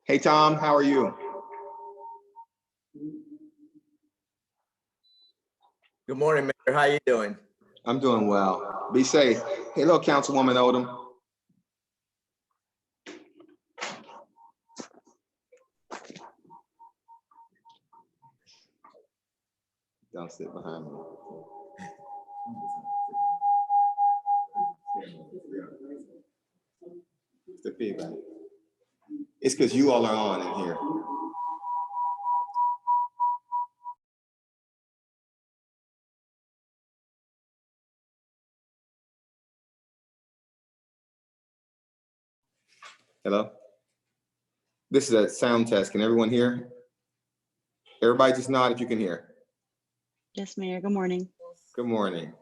Hey, Tom, how are you? Good morning, Mayor. How you doing? I'm doing well. Be safe. Hello, Councilwoman Odom. Don't sit behind me. It's the feedback. It's because you all are on in here. Hello? This is a sound test. Can everyone hear? Everybody just nod if you can hear. Yes, Mayor. Good morning. Good morning.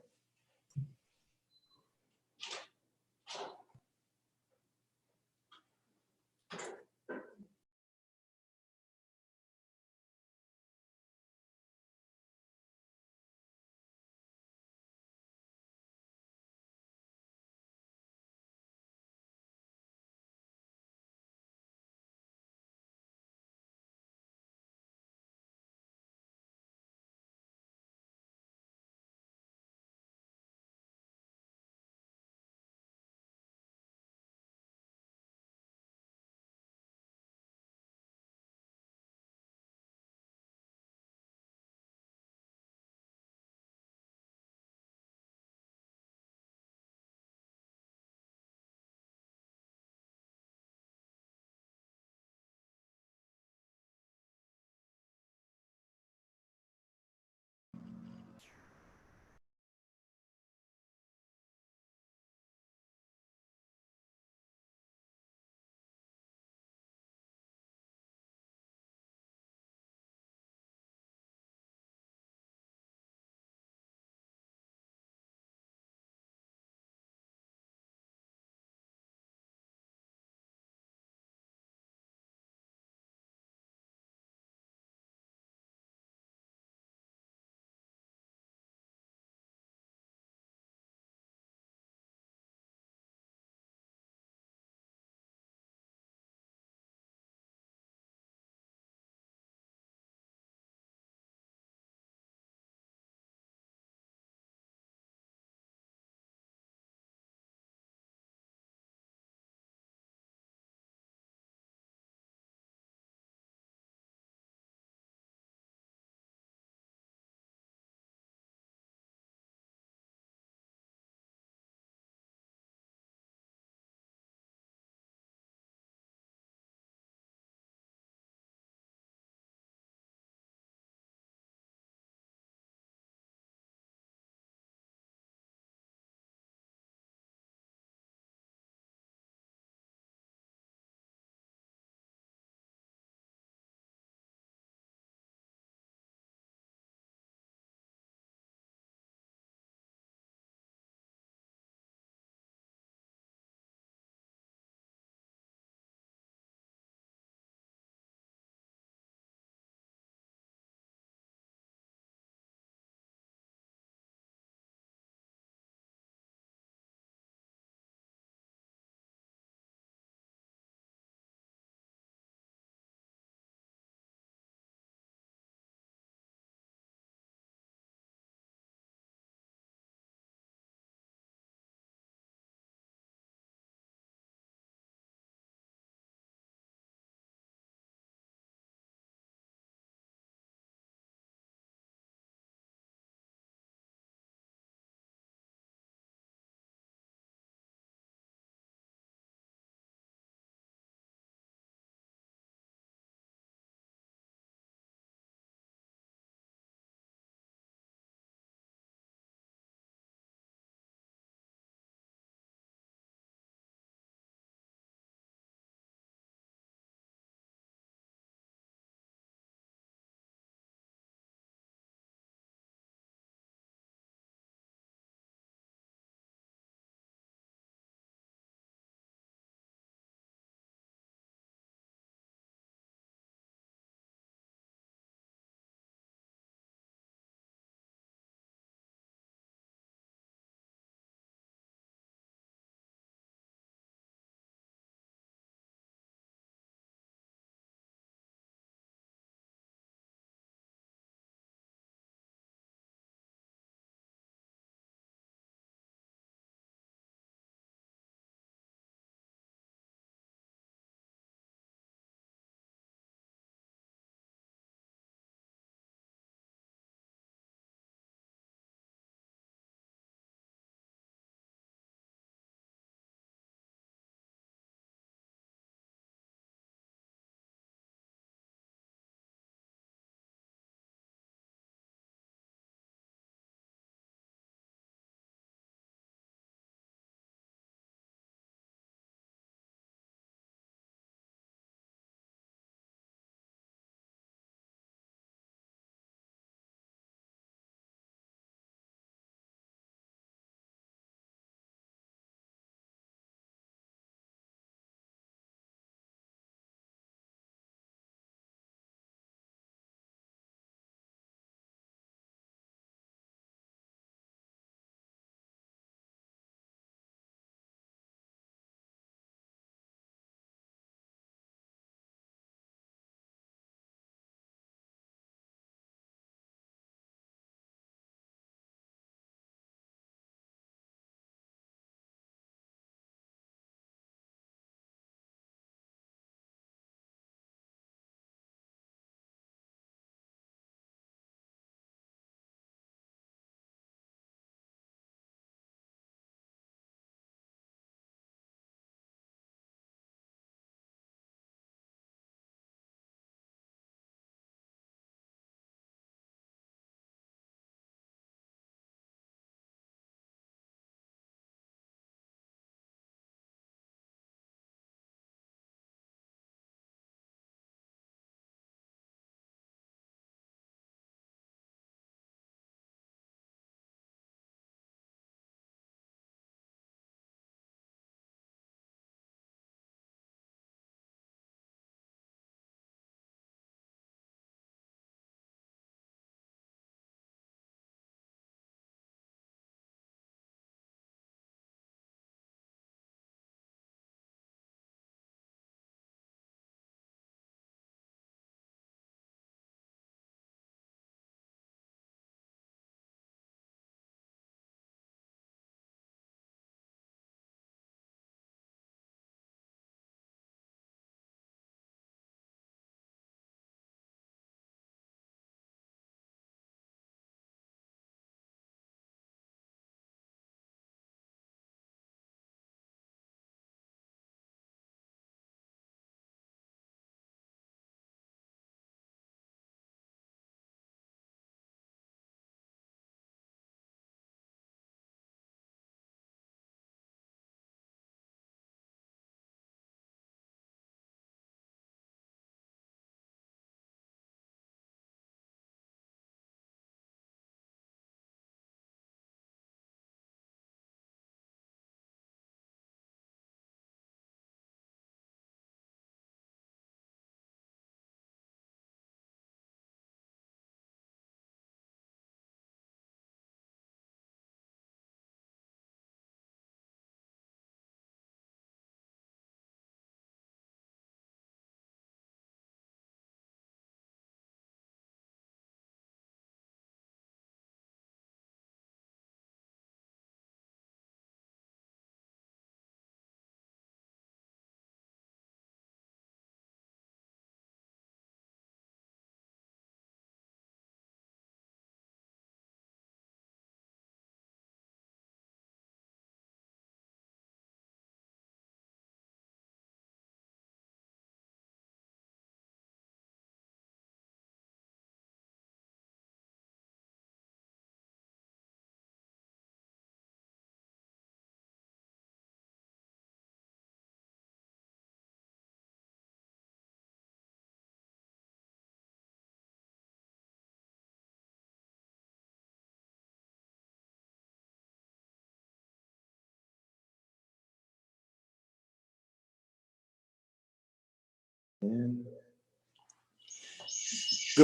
Good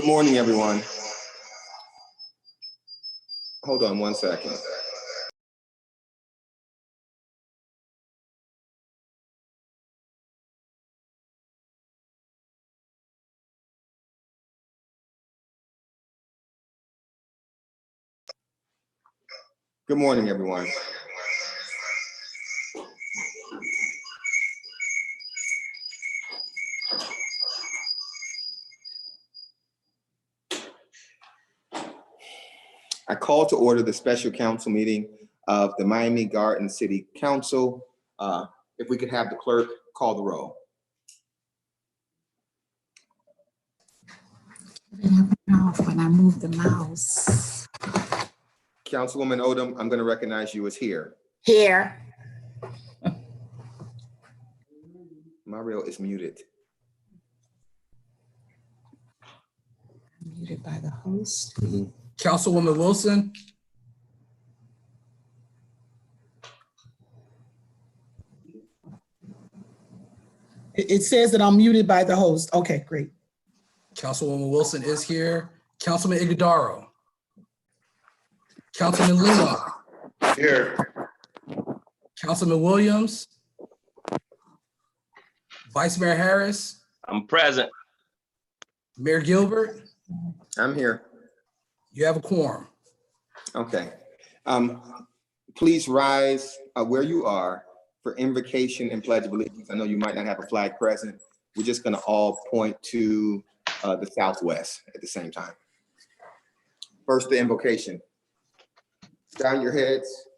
morning, everyone. Hold on one second. Good morning, everyone. I call to order the special council meeting of the Miami Garden City Council. If we could have the clerk call the roll. When I move the mouse. Councilwoman Odom, I'm going to recognize you as here. Here. Mario is muted. Muted by the host. Councilwoman Wilson. It says that I'm muted by the host. Okay, great. Councilwoman Wilson is here. Councilman Iguodaro. Councilman Lima. Here. Councilman Williams. Vice Mayor Harris. I'm present. Mayor Gilbert. I'm here. You have a quorum. Okay. Please rise where you are for invocation and pledge of allegiance. I know you might not have a flag present. We're just going to all point to the southwest at the same time. First, the invocation. Down your heads.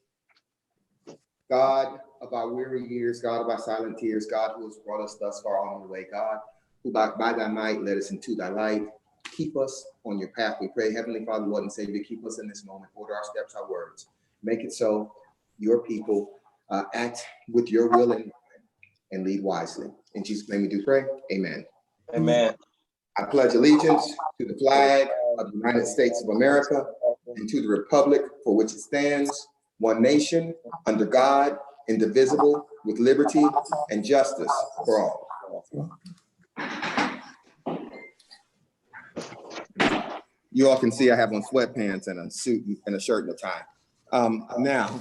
God of our weary years, God of our silent tears, God who has brought us thus far on the way, God, who by thy might led us into thy light. Keep us on your path, we pray. Heavenly Father, Lord and Savior, keep us in this moment. Order our steps, our words. Make it so your people act with your will in mind and lead wisely. In Jesus' name we do pray. Amen. Amen. I pledge allegiance to the flag of the United States of America and to the republic for which it stands, one nation, under God, indivisible, with liberty and justice for all. You all can see I have on sweatpants and a suit and a shirt and a tie. Now,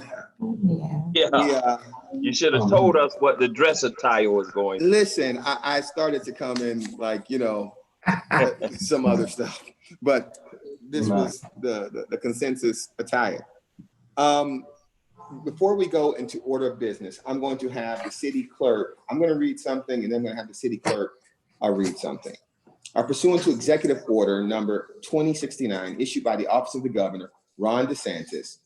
Yeah. You should have told us what the dress attire was going to. listen, I started to come in like, you know, some other stuff, but this was the consensus attire. Before we go into order of business, I'm going to have the city clerk, I'm going to read something and then I'm going to have the city clerk read something. Pursuant to executive order number 2069 issued by the Office of the Governor, Ron DeSantis,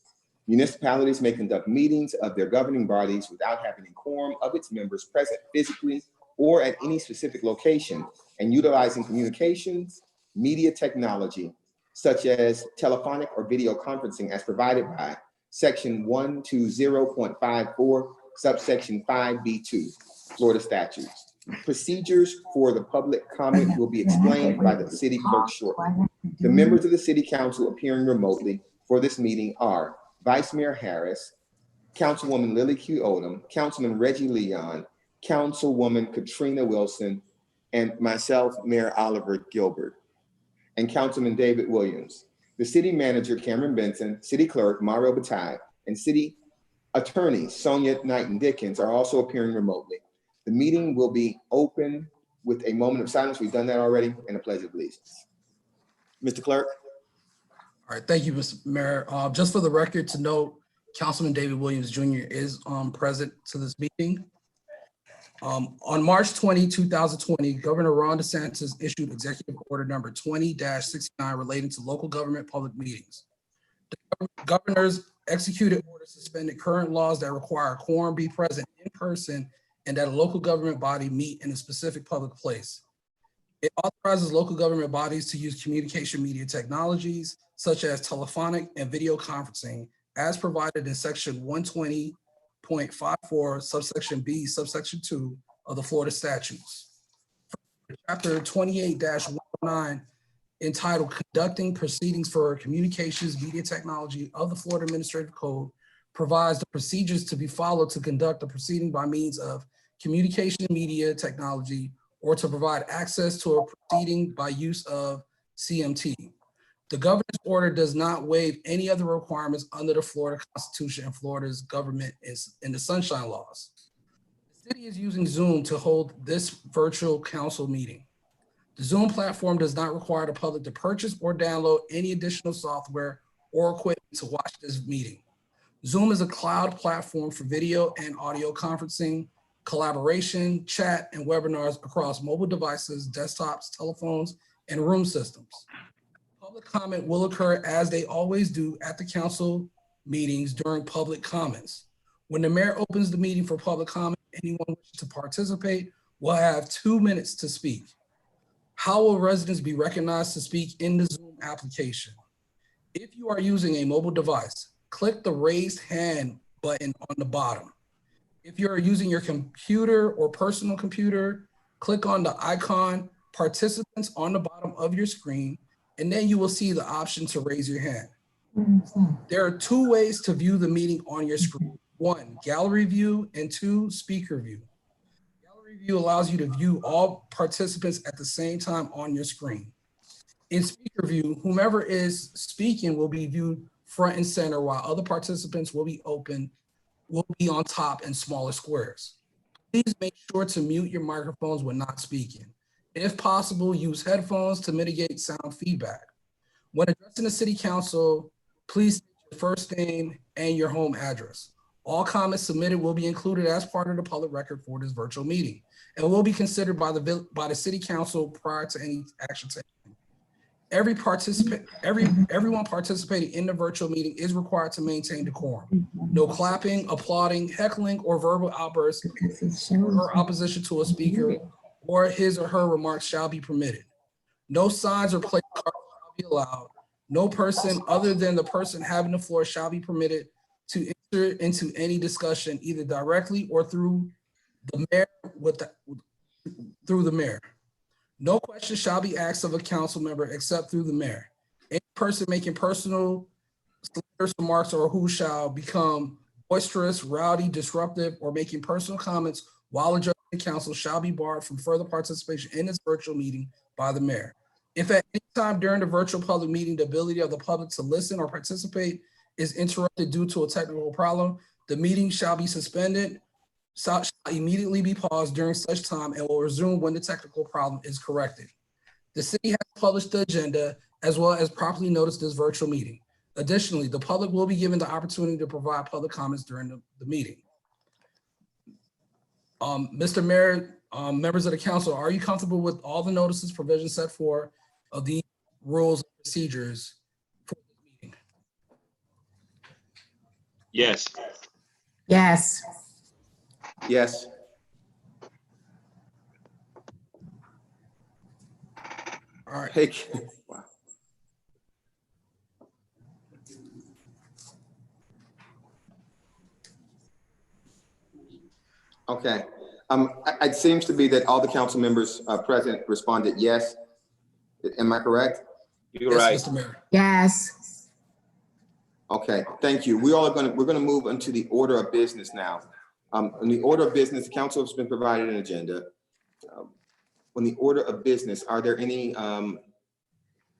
municipalities may conduct meetings of their governing bodies without having a quorum of its members present physically or at any specific location and utilizing communications, media technology, such as telephonic or video conferencing as provided by Section 120.54, subsection 5B2, Florida statutes. Procedures for the public comment will be explained by the city clerk shortly. The members of the city council appearing remotely for this meeting are Vice Mayor Harris, Councilwoman Lily Q. Odom, Councilman Reggie Leon, Councilwoman Katrina Wilson, and myself, Mayor Oliver Gilbert, and Councilman David Williams. The city manager, Cameron Benson, city clerk, Mario Bataille, and city attorney, Sonia Knighton-Dickens, are also appearing remotely. The meeting will be open with a moment of silence. We've done that already, and a pledge of allegiance. Mr. Clerk. All right, thank you, Mr. Mayor. Just for the record to note, Councilman David Williams Jr. is present to this meeting. On March 20, 2020, Governor Ron DeSantis issued Executive Order number 20-69 relating to local government public meetings. The governor's executed order suspended current laws that require a quorum be present in person and that a local government body meet in a specific public place. It authorizes local government bodies to use communication media technologies such as telephonic and video conferencing as provided in Section 120.54, subsection B, subsection 2 of the Florida statutes. Chapter 28-109 entitled Conducting Proceedings for Communications Media Technology of the Florida Administrative Code provides the procedures to be followed to conduct a proceeding by means of communication media technology or to provide access to a proceeding by use of CMT. The governor's order does not waive any other requirements under the Florida Constitution and Florida's government in the Sunshine Laws. The city is using Zoom to hold this virtual council meeting. The Zoom platform does not require the public to purchase or download any additional software or equipment to watch this meeting. Zoom is a cloud platform for video and audio conferencing, collaboration, chat, and webinars across mobile devices, desktops, telephones, and room systems. Public comment will occur as they always do at the council meetings during public comments. When the mayor opens the meeting for public comment, anyone wishing to participate will have 2 minutes to speak. How will residents be recognized to speak in the Zoom application? If you are using a mobile device, click the raised hand button on the bottom. If you're using your computer or personal computer, click on the icon participants on the bottom of your screen, and then you will see the option to raise your hand. There are 2 ways to view the meeting on your screen. 1, gallery view, and 2, speaker view. Gallery view allows you to view all participants at the same time on your screen. In speaker view, whomever is speaking will be viewed front and center, while other participants will be on top in smaller squares. Please make sure to mute your microphones when not speaking. If possible, use headphones to mitigate sound feedback. When addressing the city council, please state your first name and your home address. All comments submitted will be included as part of the public record for this virtual meeting and will be considered by the city council prior to any action taken. Everyone participating in the virtual meeting is required to maintain decorum. No clapping, applauding, heckling, or verbal outbursts or opposition to a speaker or his or her remarks shall be permitted. No signs or play cards shall be allowed. No person other than the person having the floor shall be permitted to enter into any discussion, either directly or through the mayor through the mayor. No question shall be asked of a council member except through the mayor. Any person making personal remarks or who shall become boisterous, rowdy, disruptive, or making personal comments while addressing the council shall be barred from further participation in this virtual meeting by the mayor. If at any time during the virtual public meeting, the ability of the public to listen or participate is interrupted due to a technical problem, the meeting shall be suspended, shall immediately be paused during such time and will resume when the technical problem is corrected. The city has published the agenda as well as properly noticed this virtual meeting. Additionally, the public will be given the opportunity to provide public comments during the meeting. Mr. Mayor, members of the council, are you comfortable with all the notices, provisions set forth of the rules and procedures for the meeting? Yes. Yes. Yes. All right. Hey, wow. Okay. It seems to be that all the council members present responded yes. Am I correct? You're Yes, right. Mr. Mayor. Yes. Okay, thank you. We're gonna move into the order of business now. In the order of business, the council has been provided an agenda. On the order of business, are there any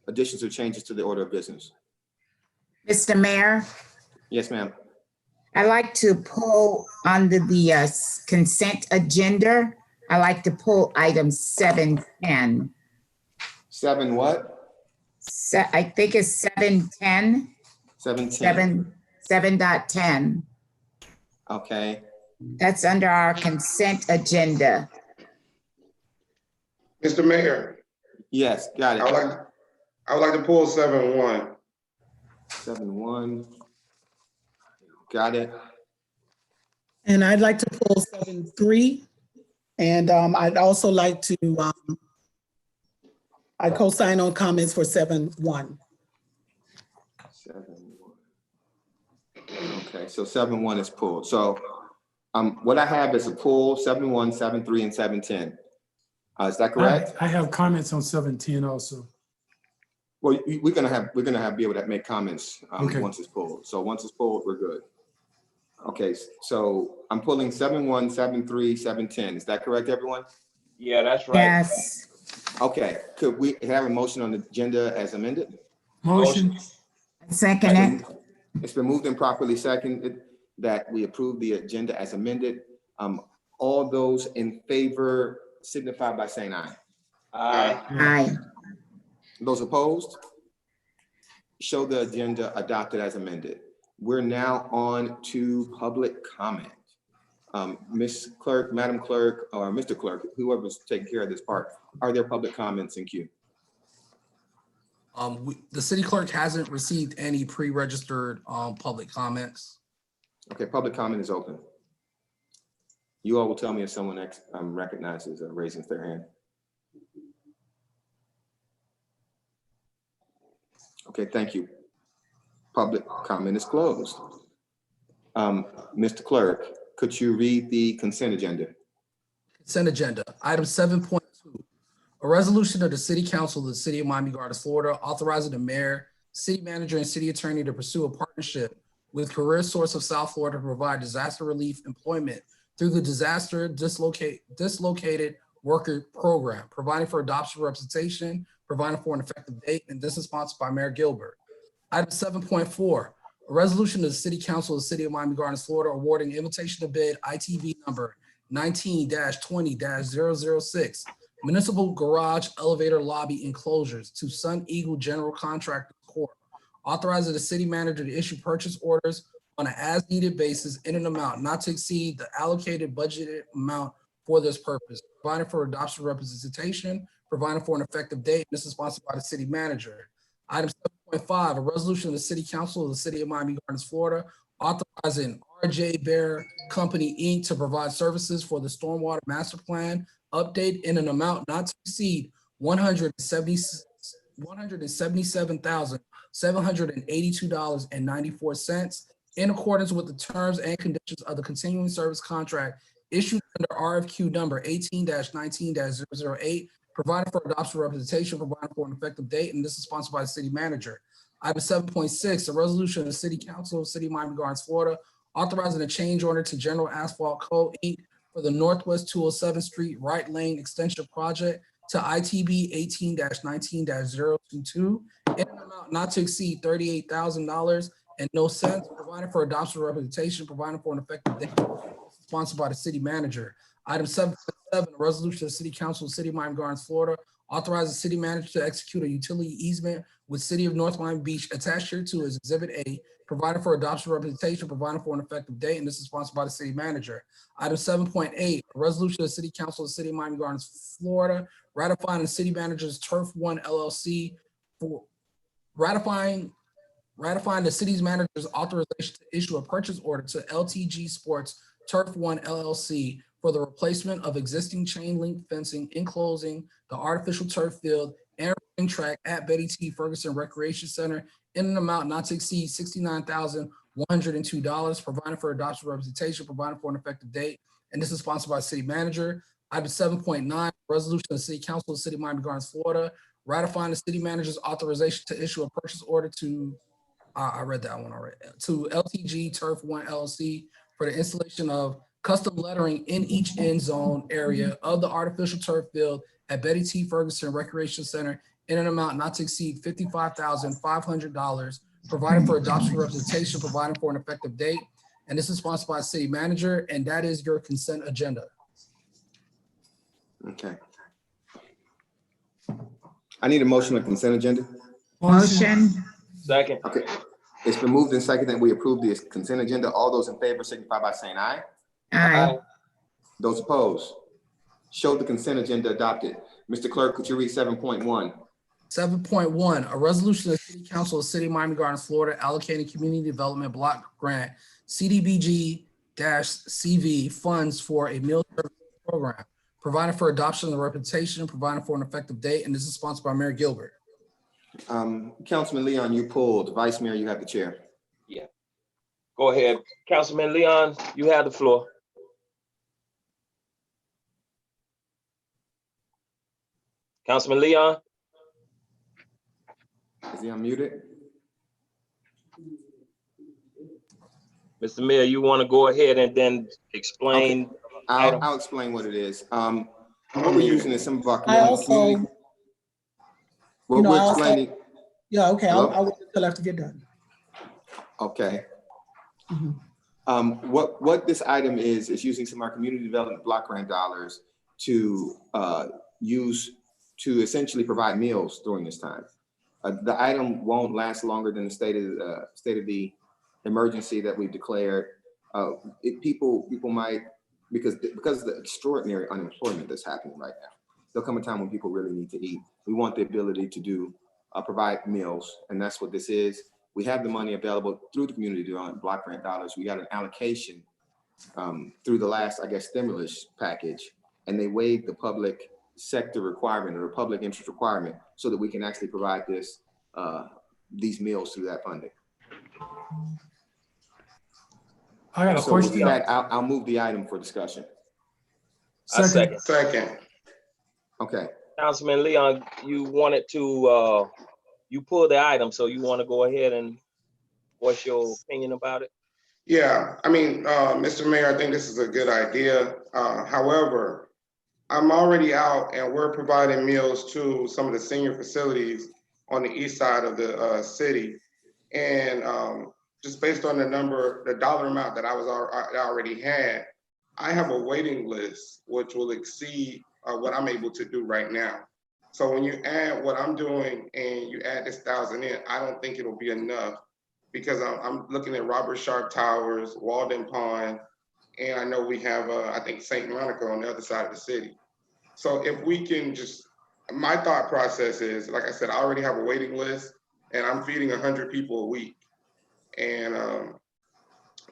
additions or changes to the order of business? Mr. Mayor, Yes, ma'am. I like to pull under the consent agenda. I like to pull item 710. 7 what? I think it's 710. 710. 7.10. Okay. That's under our consent agenda. Mr. Mayor, Yes, got it. I would like to pull 7-1. 7-1. Got it. And I'd like to pull 7-3. And I'd also like to, I co-sign on comments for 7-1. 7-1. Okay, so 7-1 is pulled. So what I have is a pull 7-1, 7-3, and 7-10. Is that correct? I have comments on 710 also. Well, we're gonna be able to make comments Okay. once it's pulled. So once it's pulled, we're good. Okay, so I'm pulling 7-1, 7-3, 7-10. Is that correct, everyone? Yeah, that's right. Yes. Okay, could we have a motion on the agenda as amended? Motion. Second it. It's been moved and properly seconded that we approve the agenda as amended. All those in favor signify by saying aye. Aye. Aye. Those opposed? Show the agenda adopted as amended. We're now on to public comment. Ms. Clerk, Madam Clerk, or Mr. Clerk, whoever's taking care of this part, are there public comments in queue? The city clerk hasn't received any pre-registered public comments. Okay, public comment is open. You all will tell me if someone recognizes or raises their hand. Okay, thank you. Public comment is closed. Mr. Clerk, could you read the consent agenda? Consent agenda, item 7.2. A resolution of the City Council of the City of Miami Gardens, Florida, authorizing the mayor, city manager, and city attorney to pursue a partnership with Career Source of South Florida to provide disaster relief employment through the Disaster Dislocated Worker Program, providing for adoption representation, providing for an effective date, and this is sponsored by Mayor Gilbert. Item 7.4, a resolution of the City Council of the City of Miami Gardens, Florida, awarding invitation to bid ITV number 19-20-006, municipal garage elevator lobby enclosures to Sun Eagle General Contractors Corp., authorizing the city manager to issue purchase orders on an as-needed basis in an amount not to exceed the allocated budgeted amount for this purpose, providing for adoption representation, providing for an effective date. This is sponsored by the city manager. Item 7.5, a resolution of the City Council of the City of Miami Gardens, Florida, authorizing RJ Bear Company, Inc. to provide services for the Stormwater Master Plan update in an amount not to exceed $177,782.94 in accordance with the terms and conditions of the continuing service contract issued under RFQ number 18-19-008, providing for adoption representation, providing for an effective date, and this is sponsored by the city manager. Item 7.6, a resolution of the City Council of the City of Miami Gardens, Florida, authorizing a change order to General Asphalt Co. Inc. for the Northwest 207th Street Right Lane Extension Project to ITB 18-19-022 in an amount not to exceed $38,000 and no cents, providing for adoption representation, providing for an effective date, sponsored by the city manager. Item 7.7, a resolution of the City Council of the City of Miami Gardens, Florida, authorizes the city manager to execute a utility easement with City of North Miami Beach attached here to as Exhibit A, providing for adoption representation, providing for an effective date, and this is sponsored by the city manager. Item 7.8, a resolution of the City Council of the City of Miami Gardens, Florida, ratifying the city manager's Turf One LLC for ratifying the city's manager's authorization to issue a purchase order to LTG Sports Turf One LLC for the replacement of existing chain link fencing enclosing the artificial turf field and running track at Betty T. Ferguson Recreation Center in an amount not to exceed $69,102, providing for adoption representation, providing for an effective date, and this is sponsored by the city manager. Item 7.9, resolution of the City Council of the City of Miami Gardens, Florida, ratifying the city manager's authorization to issue a purchase order to, I read that one already, to LTG Turf One LLC for the installation of custom lettering in each end zone area of the artificial turf field at Betty T. Ferguson Recreation Center in an amount not to exceed $55,500, providing for adoption representation, providing for an effective date. And this is sponsored by the city manager, and that is your consent agenda. Okay. I need a motion on consent agenda. Motion. Second. Okay. It's been moved and seconded that we approve the consent agenda. All those in favor signify by saying aye. Aye. Those opposed? Show the consent agenda adopted. Mr. Clerk, could you read 7.1? 7.1, a resolution of the City Council of the City of Miami Gardens, Florida, allocating community development block grant CDBG-CV funds for a meal service program, providing for adoption and reputation, providing for an effective date, and this is sponsored by Mayor Gilbert. Councilman Leon, you pulled. Vice Mayor, you have the chair. Yeah. Go ahead. Councilman Leon, you have the floor. Councilman Leon? Is he unmuted? Mr. Mayor, you want to go ahead and then explain? Okay. I'll explain what it is. what we're using is some of our I community. also, What you know, we're I also- explaining, yeah, okay, Hello? I'll wait until after you get done. okay. Mhm. What this item is using some of our community development block grant dollars to use to essentially provide meals during this time. The item won't last longer than the state of the emergency that we've declared. People might, because of the extraordinary unemployment that's happening right now, there'll come a time when people really need to eat. We want the ability to provide meals, and that's what this is. We have the money available through the community development block grant dollars. We got an allocation through the last, I guess, stimulus package, and they waived the public sector requirement or the public interest requirement so that we can actually provide these meals through that funding. I got a So with question. that, I'll move the item for discussion. I second. Second. Okay. Councilman Leon, you wanted to, you pulled the item, so you want to go ahead and what's your opinion about it? Yeah, I mean, Mr. Mayor, I think this is a good idea. However, I'm already out and we're providing meals to some of the senior facilities on the east side of the city. And just based on the dollar amount that I already had, I have a waiting list which will exceed what I'm able to do right now. So when you add what I'm doing and you add this 1,000 in, I don't think it'll be enough, because I'm looking at Robert Sharp Towers, Walden Pond, and I know we have, I think, St. Monica on the other side of the city. So if we can just, my thought process is, like I said, I already have a waiting list and I'm feeding 100 people a week. And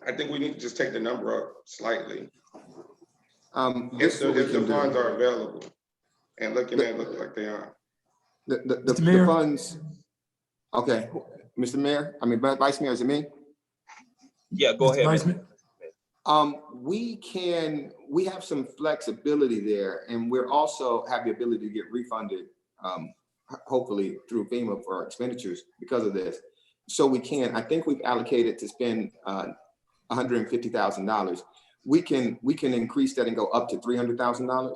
I think we need to just take the number up slightly. If the funds are available and looking at it look like they are. The Mayor? funds, okay, Mr. Mayor, I mean, Vice Mayor, is it me? Yeah, go ahead. Vice Mr. Mayor? We have some flexibility there, and we're also have the ability to get refunded, hopefully through FEMA for our expenditures because of this. So we can, I think we've allocated to spend $150,000. We can increase that and go up to $300,000.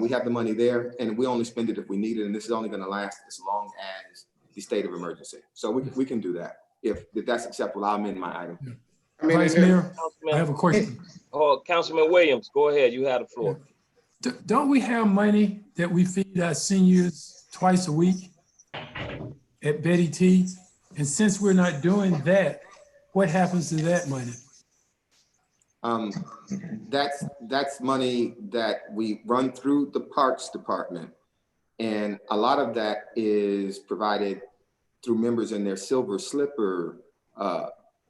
We have the money there, and we only spend it if we need it, and this is only going to last as long as the state of emergency. So we can do that. If that's acceptable, I'll amend my item. I mean, Vice Mayor, Councilman, I have a question. oh, Councilman Williams, go ahead. You have the floor. Don't we have money that we feed our seniors twice a week at Betty T? And since we're not doing that, what happens to that money? That's money that we run through the Parks Department, and a lot of that is provided through members in their Silver Slipper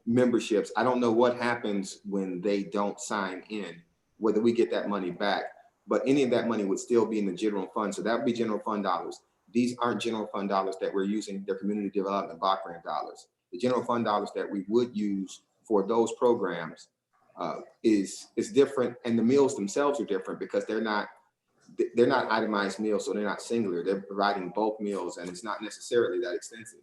memberships. I don't know what happens when they don't sign in, whether we get that money back, but any of that money would still be in the general fund. So that would be general fund dollars. These aren't general fund dollars that we're using, they're community development block grant dollars. The general fund dollars that we would use for those programs is different, and the meals themselves are different because they're not itemized meals, so they're not singular. They're providing bulk meals, and it's not necessarily that extensive.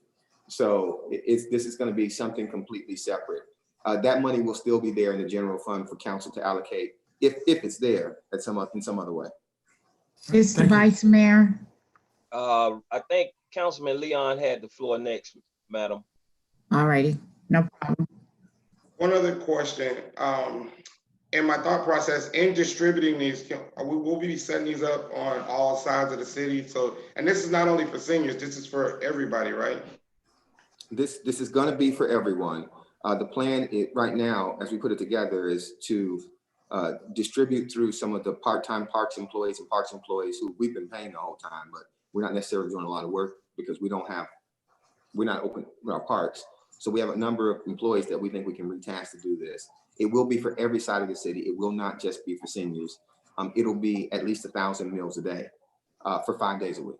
So this is going to be something completely separate. That money will still be there in the general fund for council to allocate if it's there in some other way. Mr. Vice Mayor, I think Councilman Leon had the floor next, madam. all righty, no problem. One other question. In my thought process in distributing these, we will be setting these up on all sides of the city. So, and this is not only for seniors, this is for everybody, right? This is going to be for everyone. The plan right now, as we put it together, is to distribute through some of the part-time parks employees and parks employees who we've been paying the whole time, but we're not necessarily doing a lot of work because we're not open with our parks. So we have a number of employees that we think we can retask to do this. It will be for every side of the city. It will not just be for seniors. It'll be at least 1,000 meals a day for 5 days a week.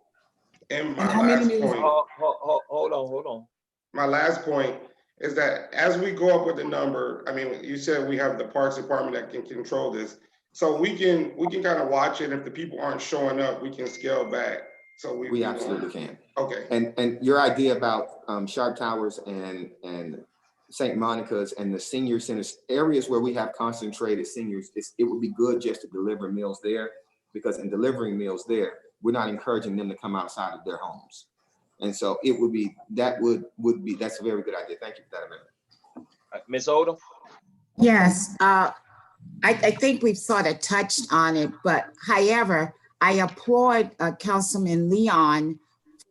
And And my how many last meals- point, Hold on. my last point is that as we go up with the number, I mean, you said we have the Parks Department that can control this. So we can kind of watch it. If the people aren't showing up, we can scale back. So We absolutely can. Okay. And your idea about Sharp Towers and St. Monica's and the senior centers, areas where we have concentrated seniors, it would be good just to deliver meals there. because in delivering meals there, we're not encouraging them to come outside of their homes. And so it would be, that's a very good idea. Thank you for that amendment. Ms. Odom? Yes, I think we've sort of touched on it, but however, I applaud Councilman Leon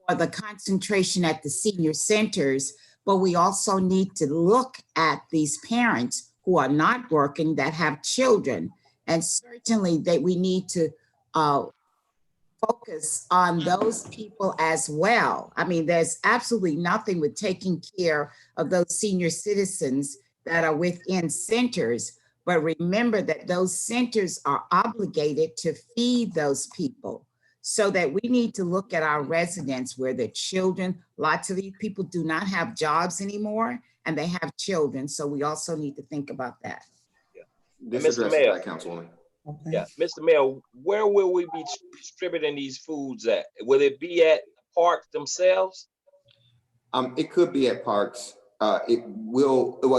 for the concentration at the senior centers, but we also need to look at these parents who are not working that have children. And certainly that we need to focus on those people as well. I mean, there's absolutely nothing with taking care of those senior citizens that are within centers, but remember that those centers are obligated to feed those people. So that we need to look at our residents where the children, lots of these people do not have jobs anymore and they have children. So we also need to think about that. This Mr. addresses Mayor. that, Councilwoman. Okay. Yeah, Mr. Mayor, where will we be distributing these foods at? Will it be at parks themselves? It could be at parks. It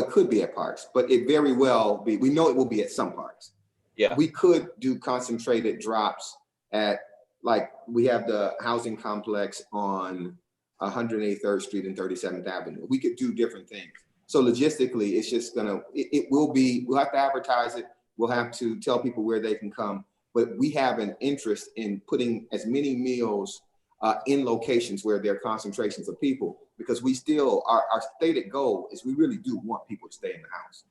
could be at parks, but it very well be, we know it will be at some parks. Yeah. We could do concentrated drops at, like, we have the housing complex on 183rd Street and 37th Avenue. We could do different things. So logistically, it's just we'll have to advertise it. We'll have to tell people where they can come, but we have an interest in putting as many meals in locations where there are concentrations of people, because we still, our stated goal is we really do want people to stay in the house.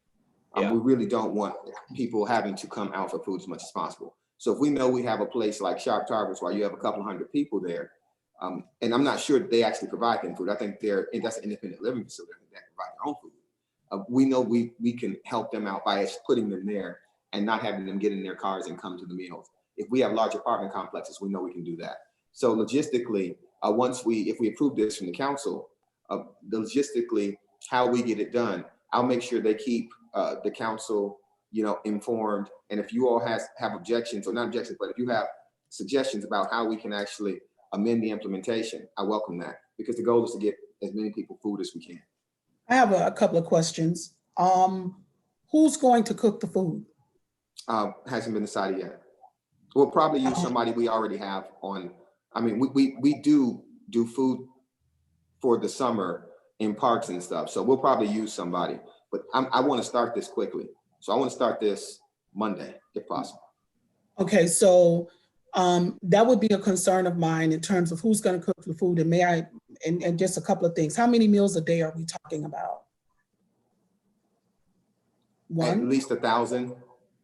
We really don't want people having to come out for food as much as possible. So if we know we have a place like Sharp Targets where you have a couple hundred people there, and I'm not sure they actually provide them food. I think that's an independent living facility that provide their own food. We know we can help them out by putting them there and not having them get in their cars and come to the meals. If we have large apartment complexes, we know we can do that. So logistically, if we approve this from the council, logistically, how we get it done, I'll make sure they keep the council, informed. And if you all have objections, or not objections, but if you have suggestions about how we can actually amend the implementation, I welcome that, because the goal is to get as many people food as we can. I have a couple of questions. Who's going to cook the food? Hasn't been decided yet. We'll probably use somebody we already have on. I mean, we do food for the summer in parks and stuff, so we'll probably use somebody. But I want to start this quickly, so I want to start this Monday if possible. Okay, so that would be a concern of mine in terms of who's going to cook the food. And and just a couple of things. How many meals a day are we talking about? One? At least 1,000.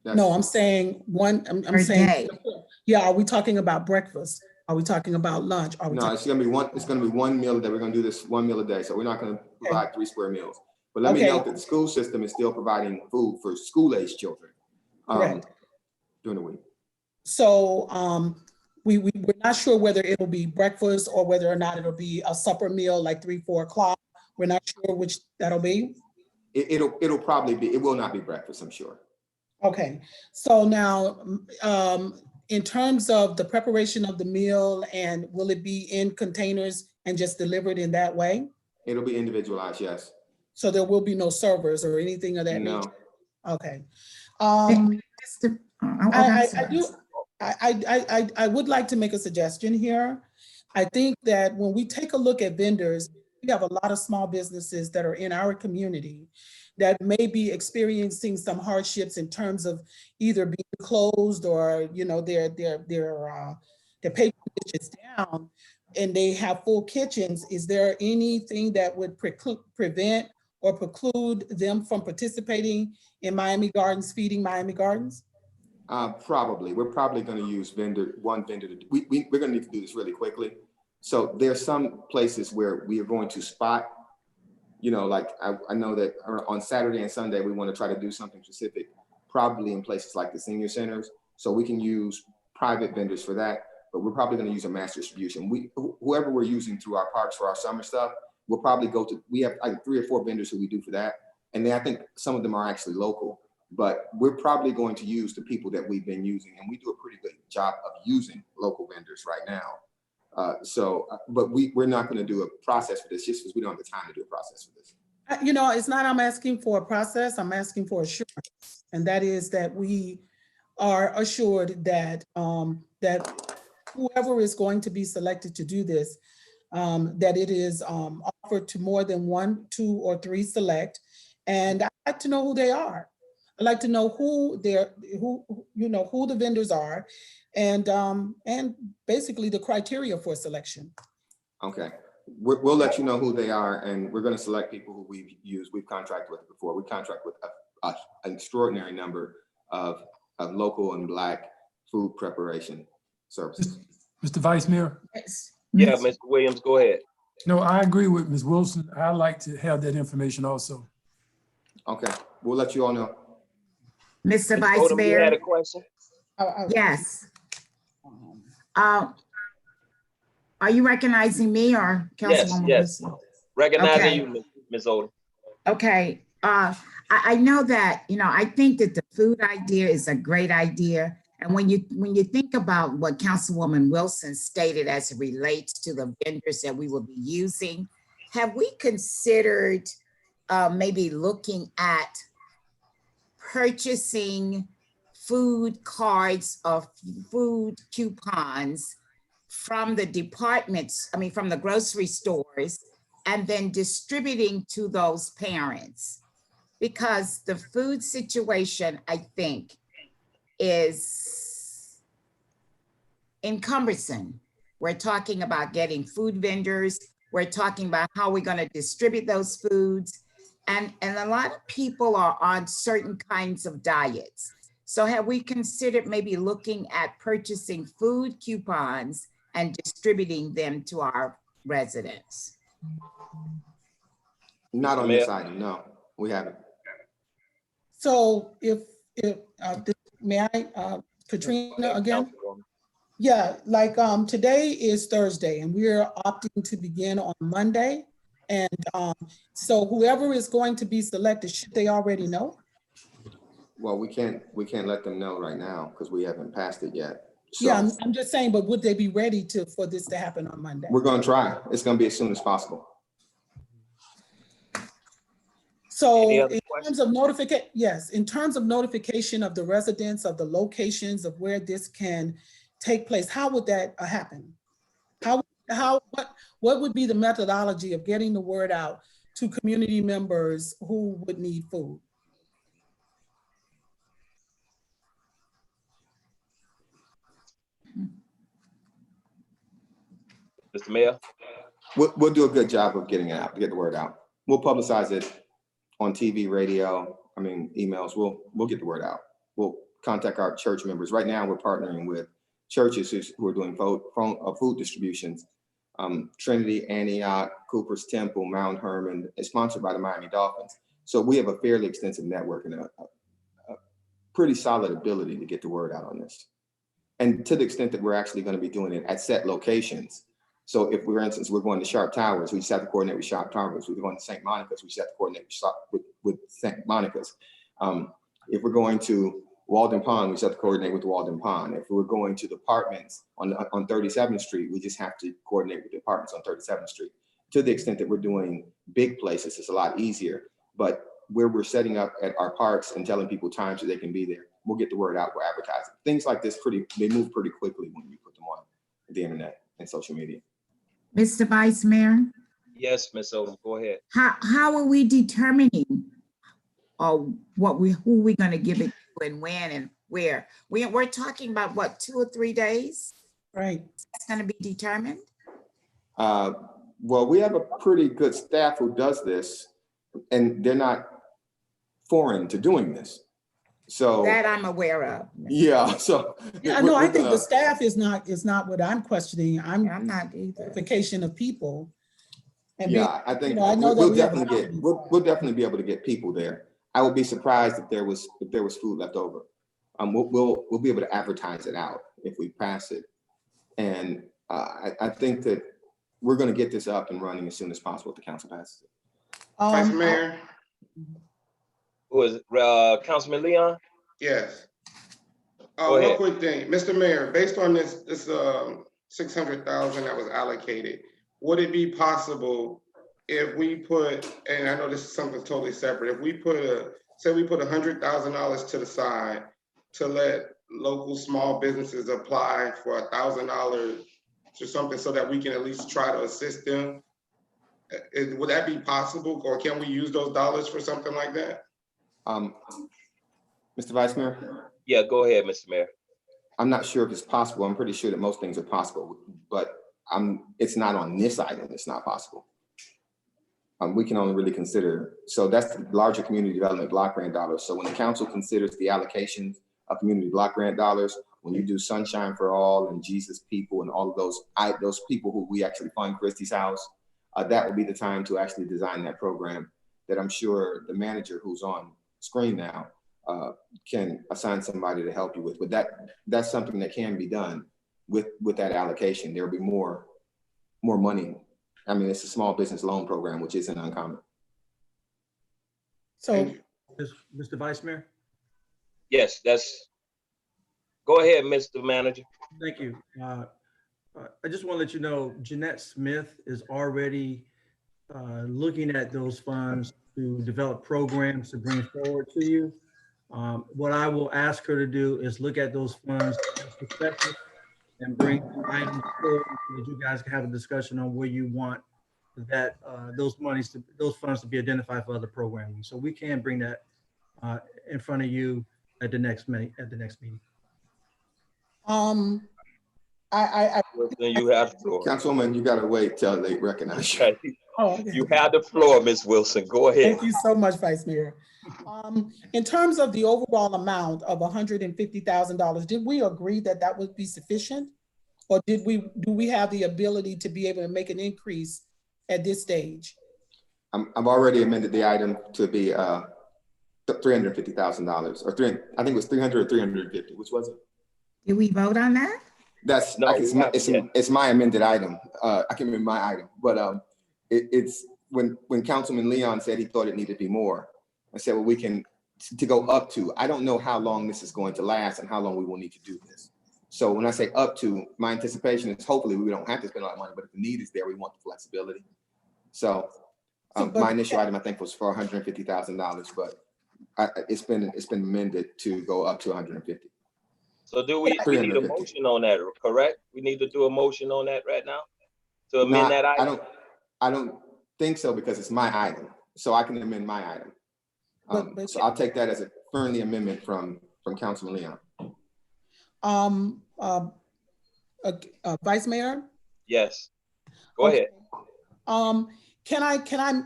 No, I'm saying one. I'm saying, day. yeah. Are we talking about breakfast? Are we talking about lunch? Are we No, it's gonna be one. It's gonna be one meal a day. We're gonna do this one meal a day, so we're not gonna provide 3 square meals. But let me note that the school system is still providing food for school-age children Correct. during the week. So we're not sure whether it'll be breakfast or whether or not it'll be a supper meal like 3, 4 o'clock. We're not sure which that'll be. It'll probably be. It will not be breakfast, I'm sure. Okay. So now, in terms of the preparation of the meal, and will it be in containers and just delivered in that way? It'll be individualized, yes. So there will be no servers or anything of that No. nature? Okay. I would like to make a suggestion here. I think that when we take a look at vendors, we have a lot of small businesses that are in our community that may be experiencing some hardships in terms of either being closed or, their pay is down and they have full kitchens. Is there anything that would prevent or preclude them from participating in Miami Gardens, feeding Miami Gardens? Probably. We're probably going to use one vendor. We're going to need to do this really quickly. So there's some places where we are going to spot, like I know that on Saturday and Sunday, we want to try to do something specific, probably in places like the senior centers. So we can use private vendors for that, but we're probably going to use a mass distribution. Whoever we're using through our parks for our summer stuff, we'll probably we have like 3 or 4 vendors who we do for that. And then I think some of them are actually local, but we're probably going to use the people that we've been using. And we do a pretty good job of using local vendors right now. But we're not going to do a process for this just because we don't have the time to do a process for this. It's not I'm asking for a process, I'm asking for assurance. And that is that we are assured that that whoever is going to be selected to do this, that it is offered to more than 1, 2, or 3 select. And I'd like to know who they are. I'd like to know who the vendors are, and basically the criteria for selection. Okay, we'll let you know who they are, and we're going to select people who we've used, we've contracted with before. We contract with an extraordinary number of local and Black food preparation services. Mr. Vice Mayor? Yes. Yeah, Mr. Williams, go ahead. No, I agree with Ms. Wilson. I'd like to have that information also. Okay, we'll let you all know. Mr. Ms. Vice Odom, you had Mayor, a question? yes. Are you recognizing me or Yes, Councilwoman yes. Wilson? Recognizing Okay. you, Ms. Odom. Okay, I know that, I think that the food idea is a great idea. And when you think about what Councilwoman Wilson stated as it relates to the vendors that we will be using, have we considered maybe looking at purchasing food cards or food coupons from the departments, from the grocery stores, and then distributing to those parents? Because the food situation, I think, is encumbersome. We're talking about getting food vendors. We're talking about how we're going to distribute those foods. And a lot of people are on certain kinds of diets. So have we considered maybe looking at purchasing food coupons and distributing them to our residents? Not on this item, no, we haven't. So may I, Katrina, again? Councilwoman. Yeah, like today is Thursday and we're opting to begin on Monday. And so whoever is going to be selected, should they already know? Well, we can't let them know right now because we haven't passed it yet. So Yeah, I'm just saying, but would they be ready for this to happen on Monday? we're going to try. It's going to be as soon as possible. So Any other in terms of notification, yes, in terms of notification of the residents of the locations of where this can take place, how would that happen? What would be the methodology of getting the word out to community members who would need food? Mr. Mayor? We'll do a good job of getting it out, get the word out. We'll publicize it on TV, radio, emails. We'll get the word out. We'll contact our church members. Right now, we're partnering with churches who are doing food distributions. Trinity, Antioch, Cooper's Temple, Mount Hermon is sponsored by the Miami Dolphins. So we have a fairly extensive network and a pretty solid ability to get the word out on this. And to the extent that we're actually going to be doing it at set locations. So if, for instance, we're going to Sharp Towers, we just have to coordinate with Sharp Towers. We're going to St. Monica's, we just have to coordinate with St. Monica's. If we're going to Walden Pond, we just have to coordinate with Walden Pond. If we're going to the apartments on 37th Street, we just have to coordinate with the apartments on 37th Street. To the extent that we're doing big places, it's a lot easier. But where we're setting up at our parks and telling people times so they can be there, we'll get the word out, we're advertising. Things like this, they move pretty quickly when you put them on the internet and social media. Mr. Vice Mayor? Yes, Ms. Odom, go ahead. How are we determining who we're going to give it to and when and where? We're talking about what, 2 or 3 days? Right. That's going to be determined? Well, we have a pretty good staff who does this, and they're not foreign to doing this. So That I'm aware of. yeah, so Yeah, no, I think the staff is not what I'm questioning. I'm not either. notification of people. And yeah, I think I know that we'll we have definitely be able to get people there. I would be surprised if there was food left over. We'll be able to advertise it out if we pass it, and I think that we're going to get this up and running as soon as possible if the council passes it. Vice Mayor? Who is it? Councilman Leon? Yes. Go One ahead. quick thing, Mr. Mayor, based on this 600,000 that was allocated, would it be possible if we put, and I know this is something totally separate, if we put say we put $100,000 to the side to let local small businesses apply for $1,000 or something so that we can at least try to assist them? Would that be possible, or can we use those dollars for something like that? Mr. Vice Mayor, Yeah, go ahead, Mr. Mayor. I'm not sure if it's possible. I'm pretty sure that most things are possible, but it's not on this item. It's not possible. We can only really consider, so that's the larger community development block grant dollars. So when the council considers the allocations of community block grant dollars, when you do Sunshine for All and Jesus People and all of those people who we actually fund Christie's House, that would be the time to actually design that program that I'm sure the manager who's on screen now can assign somebody to help you with. But that's something that can be done with that allocation. There'll be more money. I mean, it's a small business loan program, which isn't uncommon. So, Mr. Vice Mayor? Yes, go ahead, Mr. Manager. Thank you. I just want to let you know, Jeanette Smith is already looking at those funds to develop programs to bring forward to you. What I will ask her to do is look at those funds and bring items forward so that you guys can have a discussion on where you want that those funds to be identified for other programming. So we can bring that in front of you at the next meeting. Then you have the floor. Councilwoman, you gotta wait till they recognize you. okay. You have the floor, Ms. Wilson. Go ahead. Thank you so much, Vice Mayor. In terms of the overall amount of $150,000, did we agree that that would be sufficient? Or do we have the ability to be able to make an increase at this stage? I've already amended the item to be $350,000 or I think it was 300 or 350. Which was it? Did we vote on that? That's No, it's my amended item. I can't remember my item, but it's when Councilman Leon said he thought it needed to be more. I said, well, we can to go up to. I don't know how long this is going to last and how long we will need to do this. So when I say up to, my anticipation is hopefully we don't have to spend a lot of money, but if the need is there, we want the flexibility. So my initial item I think was for $150,000, but it's been amended to go up to 150. So do we need a motion on that, correct? We need to do a motion on that right now to amend that item? I don't think so because it's my item. So I can amend my item. So I'll take that as a friendly amendment from Councilman Leon. Vice Mayor? Yes. Go ahead. Can I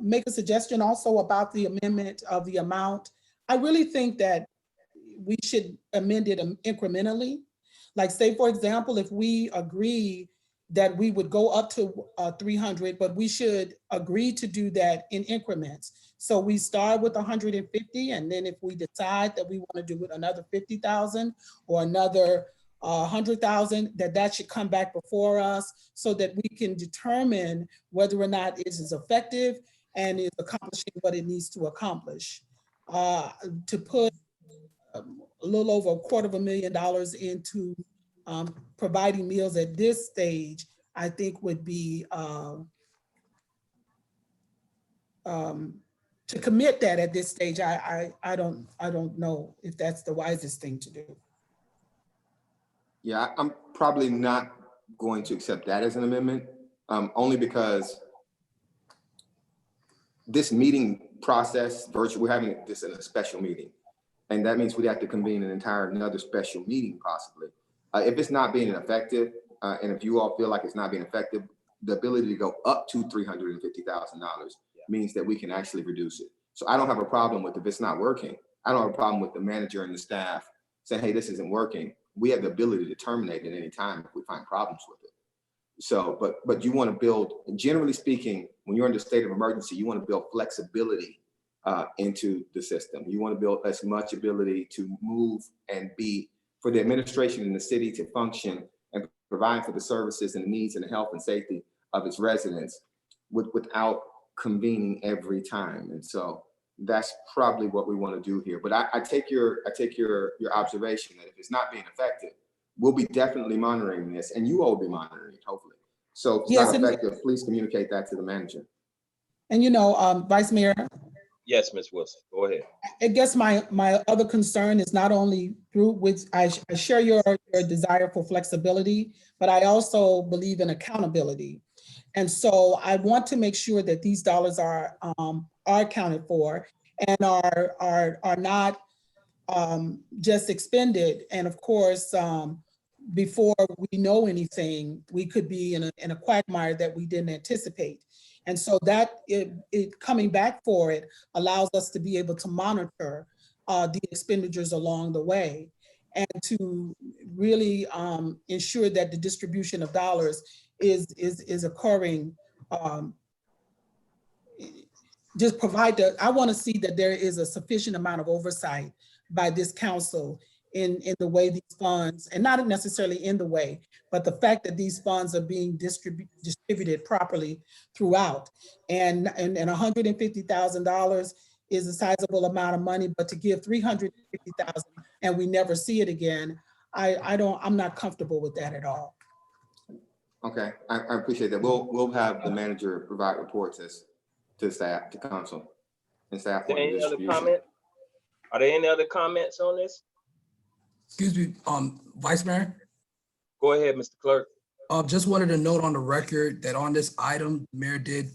make a suggestion also about the amendment of the amount? I really think that we should amend it incrementally. Like say, for example, if we agree that we would go up to 300, but we should agree to do that in increments. So we start with 150, and then if we decide that we want to do it another 50,000 or another 100,000, that should come back before us so that we can determine whether or not it is effective and is accomplishing what it needs to accomplish. To put a little over $250,000 into providing meals at this stage, I think would be to commit that at this stage. I don't know if that's the wisest thing to do. Yeah, I'm probably not going to accept that as an amendment, only because this meeting process, virtual, we're having this in a special meeting. And that means we'd have to convene another special meeting possibly. If it's not being effective, and if you all feel like it's not being effective, the ability to go up to $350,000 means that we can actually reduce it. So I don't have a problem with if it's not working. I don't have a problem with the manager and the staff saying, hey, this isn't working. We have the ability to terminate at any time if we find problems with it. So, but you want to build, generally speaking, when you're under state of emergency, you want to build flexibility into the system. You want to build as much ability to move and be for the administration in the city to function and provide for the services and the needs and the health and safety of its residents without convening every time. And so that's probably what we want to do here. But I take your observation that if it's not being effective, we'll be definitely monitoring this, and you all will be monitoring it, hopefully. So if it's not effective, please communicate that to the manager. And Vice Mayor, Yes, Ms. Wilson, go ahead. I guess my other concern is not only through which I share your desire for flexibility, but I also believe in accountability. And so I want to make sure that these dollars are accounted for and are not just expended. And of course, before we know anything, we could be in a quagmire that we didn't anticipate. And so that it coming back for it allows us to be able to monitor the expenditures along the way and to really ensure that the distribution of dollars is occurring. Just provide I want to see that there is a sufficient amount of oversight by this council in the way these funds, and not necessarily in the way, but the fact that these funds are being distributed properly throughout. And $150,000 is a sizable amount of money, but to give $350,000 and we never see it again, I'm not comfortable with that at all. Okay, I appreciate that. We'll have the manager provide reports to staff, to council and staff. Are there any other comments? Are there any other comments on this? Excuse me, Vice Mayor. Go ahead, Mr. Clerk. Just wanted to note on the record that on this item, the mayor did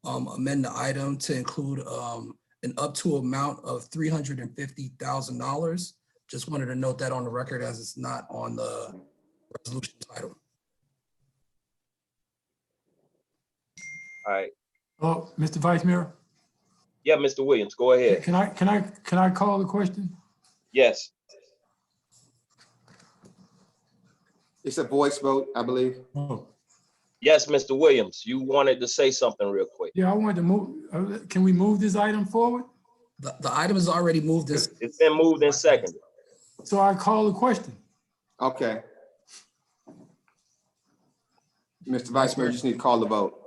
amend the item to include an up to amount of $350,000. Just wanted to note that on the record as it's not on the resolution title. All right. Oh, Mr. Vice Mayor, Yeah, Mr. Williams, go ahead. can I call the question? Yes. It's a voice vote, I believe. Oh, Yes, Mr. Williams, you wanted to say something real quick. yeah, I wanted to move, can we move this item forward? The item is already moved. This It's been moved and seconded. So I call the question. Okay. Mr. Vice Mayor, you just need to call the vote.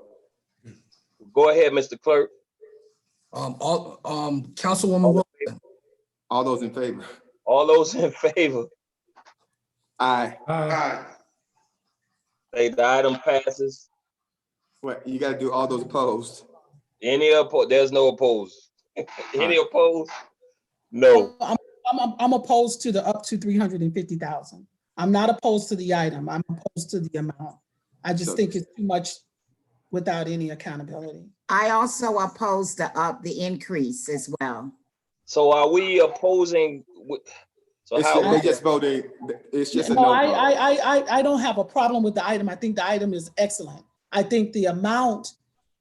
Go ahead, Mr. Clerk. Councilwoman Wilson. All those in favor? All those in favor, Aye. Aye. say the item passes. What, you gotta do all those opposed? Any opposed? There's no opposed. Any opposed? No. I'm opposed to the up to 350,000. I'm not opposed to the item. I'm opposed to the amount. I just think it's too much without any accountability. I also oppose the increase as well. So are we opposing? So They just voted, it's just a No, no vote. I don't have a problem with the item. I think the item is excellent. I think the amount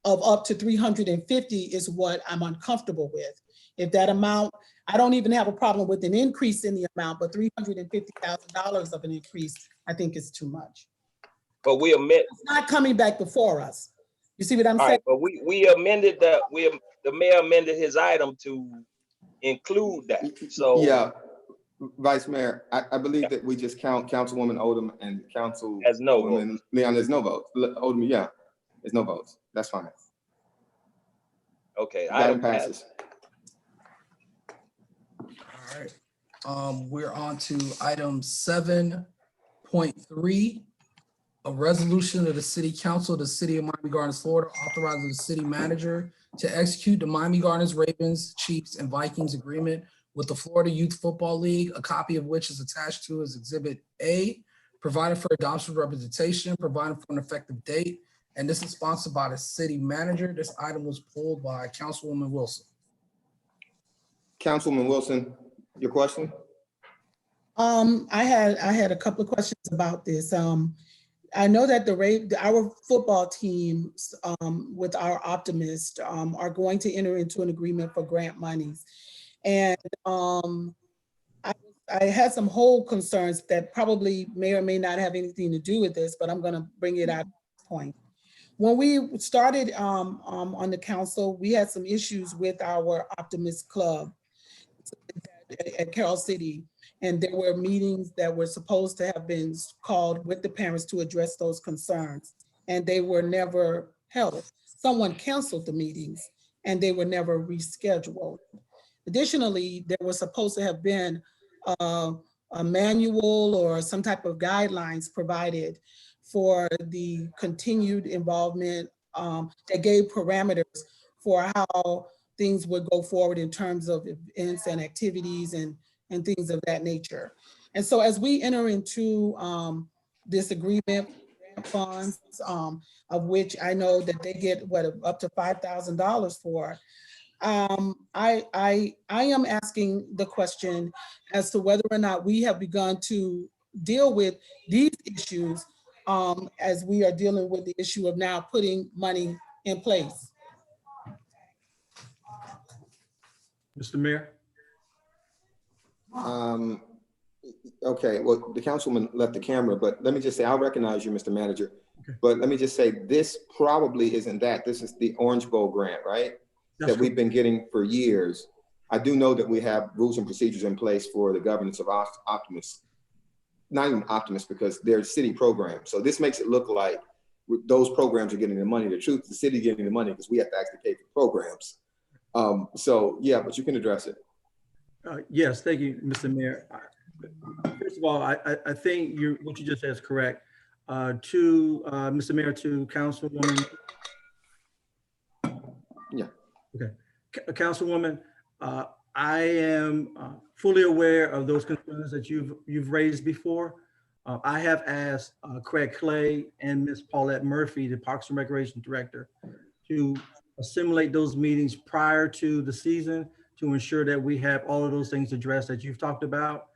of up to 350 is what I'm uncomfortable with. If that amount, I don't even have a problem with an increase in the amount, but $350,000 of an increase, I think is too much. But we amend. It's not coming back before us. You see what I'm All saying? right, but we amended that. The mayor amended his item to include that. So Yeah, Vice Mayor, I believe that we just count Councilwoman Odom and Councilwoman As no vote. Leon, there's no votes. Odom, yeah, there's no votes. That's fine. okay, Item passes. All right. We're on to item 7.3, a resolution of the City Council of the City of Miami Gardens, Florida, authorizing the city manager to execute the Miami Gardens, Ravens, Chiefs, and Vikings agreement with the Florida Youth Football League, a copy of which is attached to as Exhibit A, provided for adoption representation, providing for an effective date, and this is sponsored by the city manager. This item was pulled by Councilwoman Wilson. Councilwoman Wilson, your question? I had a couple of questions about this. I know that our football teams with our Optimist are going to enter into an agreement for grant monies. And I had some whole concerns that probably may or may not have anything to do with this, but I'm gonna bring it out at this point. When we started on the council, we had some issues with our Optimist Club at Carroll City. And there were meetings that were supposed to have been called with the parents to address those concerns, and they were never held. Someone canceled the meetings and they were never rescheduled. Additionally, there was supposed to have been a manual or some type of guidelines provided for the continued involvement that gave parameters for how things would go forward in terms of events and activities and things of that nature. And so as we enter into this agreement, grant funds, of which I know that they get up to $5,000 for, I am asking the question as to whether or not we have begun to deal with these issues as we are dealing with the issue of now putting money in place. Mr. Mayor? Okay, well, the councilwoman left the camera, but let me just say, I'll recognize you, Mr. Manager. Okay. But let me just say, this probably isn't that. This is the Orange Bowl grant, right? That's That we've been getting for years. I do know that we have rules and procedures in place for the governance of Optimus. Not even Optimus, because they're city programs. So this makes it look like those programs are getting the money. The truth, the city getting the money because we have to actually pay for programs. So yeah, but you can address it. Yes, thank you, Mr. Mayor. First of all, I think what you just said is correct. To Mr. Mayor, to Councilwoman. Yeah. Okay, Councilwoman, I am fully aware of those concerns that you've raised before. I have asked Craig Clay and Ms. Paulette Murphy, the Parks and Recreation Director, to assimilate those meetings prior to the season to ensure that we have all of those things addressed that you've talked about.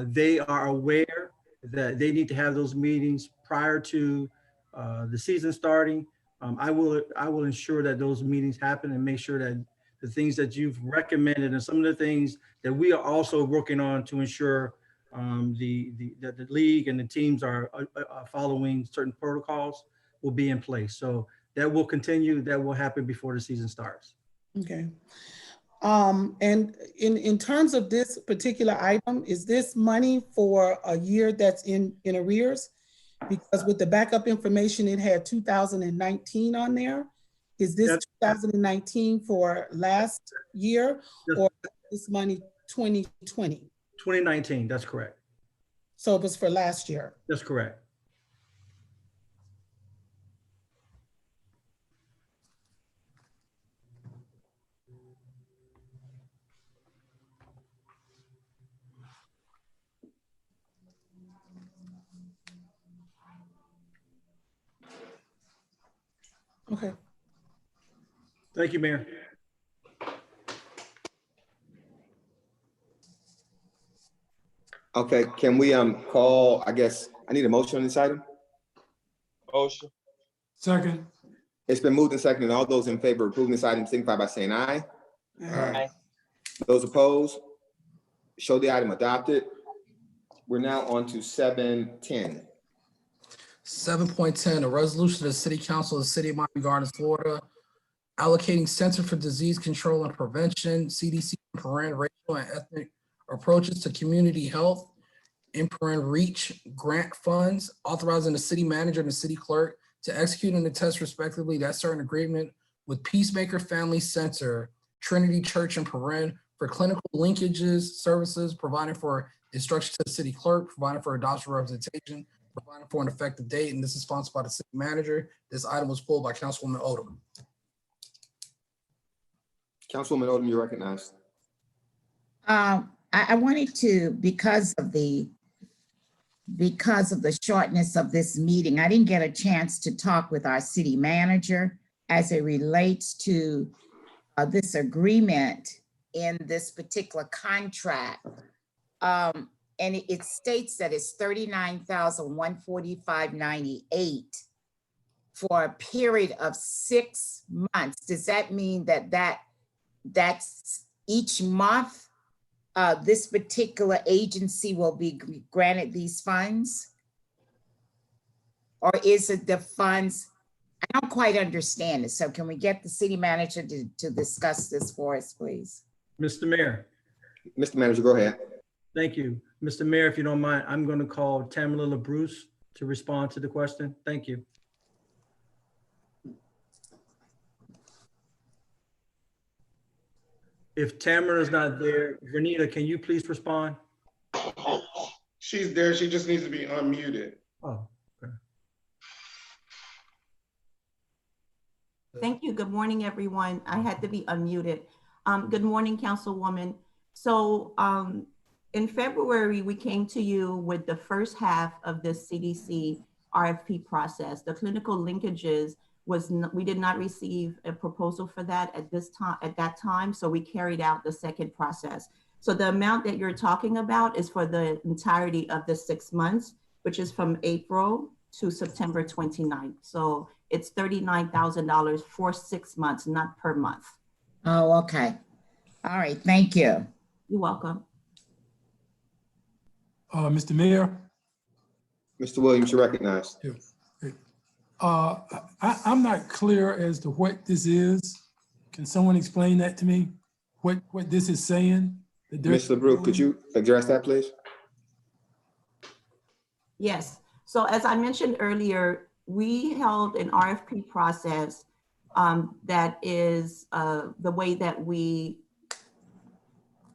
They are aware that they need to have those meetings prior to the season starting. I will ensure that those meetings happen and make sure that the things that you've recommended and some of the things that we are also working on to ensure that the league and the teams are following certain protocols will be in place. So that will continue, that will happen before the season starts. Okay. And in terms of this particular item, is this money for a year that's in arrears? Because with the backup information, it had 2019 on there. Is this 2019 for last year, or is this money 2020? 2019, that's correct. So it was for last year. That's correct. Okay. Thank you, Mayor. Okay, can we call, I guess, I need a motion on this item? Motion. Second. It's been moved and seconded. All those in favor of approving this item signify by saying aye. Aye. Those opposed, show the item adopted. We're now on to 7:10. 7.10, a resolution of the City Council of the City of Miami Gardens, Florida, allocating Center for Disease Control and Prevention, CDC, racial and ethnic approaches to community health, REACH grant funds, authorizing the city manager and the city clerk to execute and attest respectively that certain agreement with Peacemaker Family Center, Trinity Church in for clinical linkages, services, providing for instruction to the city clerk, providing for adoption representation, providing for an effective date, and this is sponsored by the city manager. This item was pulled by Councilwoman Odom. Councilwoman Odom, you're recognized. I wanted to, because of the shortness of this meeting, I didn't get a chance to talk with our city manager as it relates to this agreement in this particular contract. And it states that it's $39,145.98 for a period of 6 months. Does that mean that's each month this particular agency will be granted these funds? Or is it the funds? I don't quite understand it. So can we get the city manager to discuss this for us, please? Mr. Mayor. Mr. Manager, go ahead. Thank you. Mr. Mayor, if you don't mind, I'm going to call Tamara LaBruce to respond to the question. Thank you. If Tamara is not there, Vernita, can you please respond? She's there. She just needs to be unmuted. Oh, okay. Thank you. Good morning, everyone. I had to be unmuted. Good morning, Councilwoman. So in February, we came to you with the first half of the CDC RFP process. The clinical linkages we did not receive a proposal for that at that time. So we carried out the second process. So the amount that you're talking about is for the entirety of the 6 months, which is from April to September 29th. So it's $39,000 for 6 months, not per month. Oh, okay. All right, thank you. You're welcome. Mr. Mayor? Mr. Williams, you're recognized. I'm not clear as to what this is. Can someone explain that to me? What this is saying? Ms. LaBrue, could you address that, please? Yes. So as I mentioned earlier, we held an RFP process that is the way that we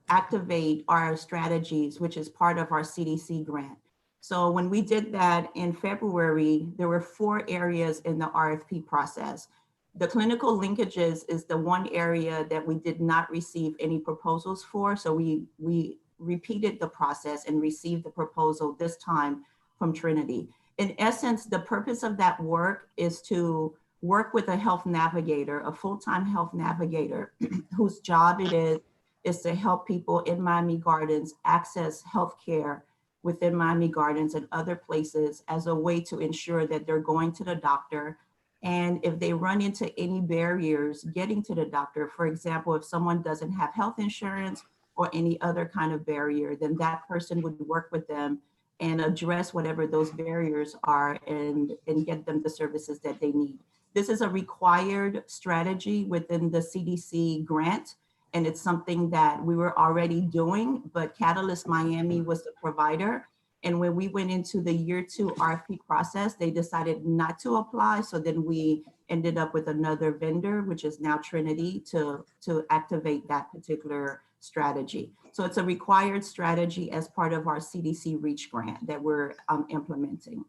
activate our strategies, which is part of our CDC grant. So when we did that in February, there were 4 areas in the RFP process. The clinical linkages is the one area that we did not receive any proposals for. So we repeated the process and received the proposal this time from Trinity. In essence, the purpose of that work is to work with a health navigator, a full-time health navigator whose job it is to help people in Miami Gardens access healthcare within Miami Gardens and other places as a way to ensure that they're going to the doctor. And if they run into any barriers getting to the doctor, for example, if someone doesn't have health insurance or any other kind of barrier, then that person would work with them and address whatever those barriers are and get them the services that they need. This is a required strategy within the CDC grant, and it's something that we were already doing, but Catalyst Miami was the provider. And when we went into the year 2 RFP process, they decided not to apply. So then we ended up with another vendor, which is now Trinity, to activate that particular strategy. So it's a required strategy as part of our CDC REACH grant that we're implementing.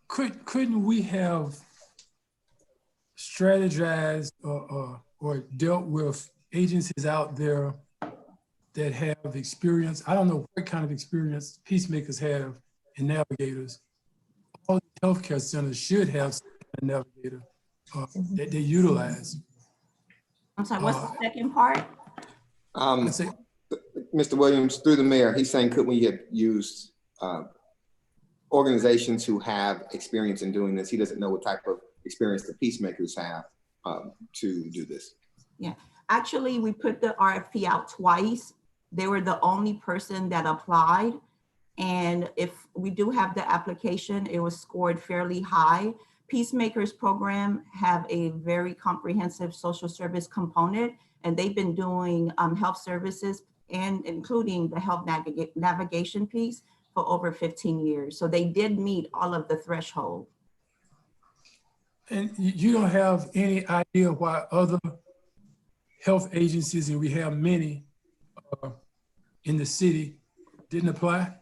Couldn't we have strategized or dealt with agencies out there that have experience? I don't know what kind of experience peacemakers have and navigators. All the healthcare centers should have a navigator that they utilize. I'm sorry, what's the second part? Mr. Williams, through the mayor, he's saying, could we have used organizations who have experience in doing this? He doesn't know what type of experience the peacemakers have to do this. Yeah, actually, we put the RFP out twice. They were the only person that applied. And if we do have the application, it was scored fairly high. Peacemakers program have a very comprehensive social service component, and they've been doing health services and including the health navigation piece for over 15 years. So they did meet all of the threshold. And you don't have any idea why other health agencies, and we have many in the city, didn't apply?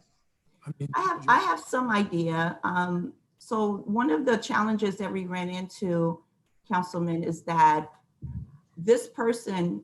I have some idea. So one of the challenges that we ran into, Councilman, is that this person's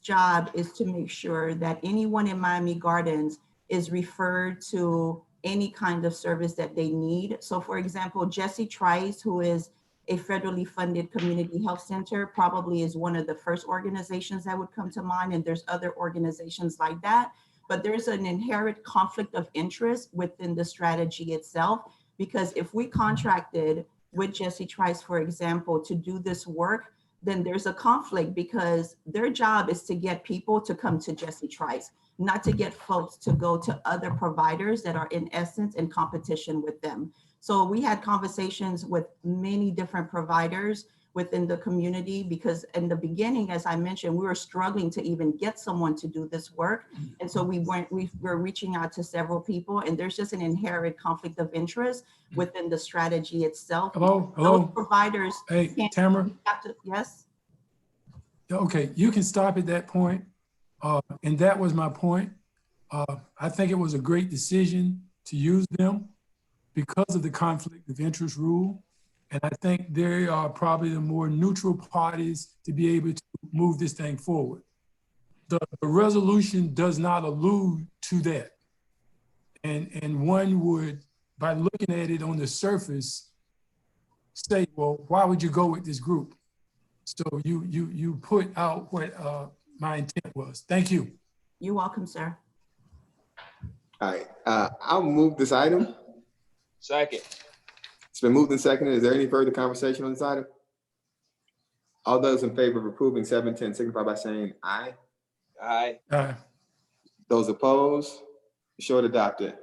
job is to make sure that anyone in Miami Gardens is referred to any kind of service that they need. So for example, Jesse Trice, who is a federally funded community health center, probably is one of the first organizations that would come to mind, and there's other organizations like that. But there's an inherent conflict of interest within the strategy itself, because if we contracted with Jesse Trice, for example, to do this work, then there's a conflict because their job is to get people to come to Jesse Trice, not to get folks to go to other providers that are in essence in competition with them. So we had conversations with many different providers within the community, because in the beginning, as I mentioned, we were struggling to even get someone to do this work. And so we were reaching out to several people, and there's just an inherent conflict of interest within the strategy itself. Hello? Those providers. Hey, Tamara? Yes? Okay, you can stop at that point. And that was my point. I think it was a great decision to use them because of the conflict of interest rule. And I think they are probably the more neutral parties to be able to move this thing forward. The resolution does not allude to that. And one would, by looking at it on the surface, say, well, why would you go with this group? So you put out what my intent was. Thank you. You're welcome, sir. All right, I'll move this item. Second. It's been moved and seconded. Is there any further conversation on this item? All those in favor of approving 710 signify by saying aye. Aye. Those opposed, short adopted.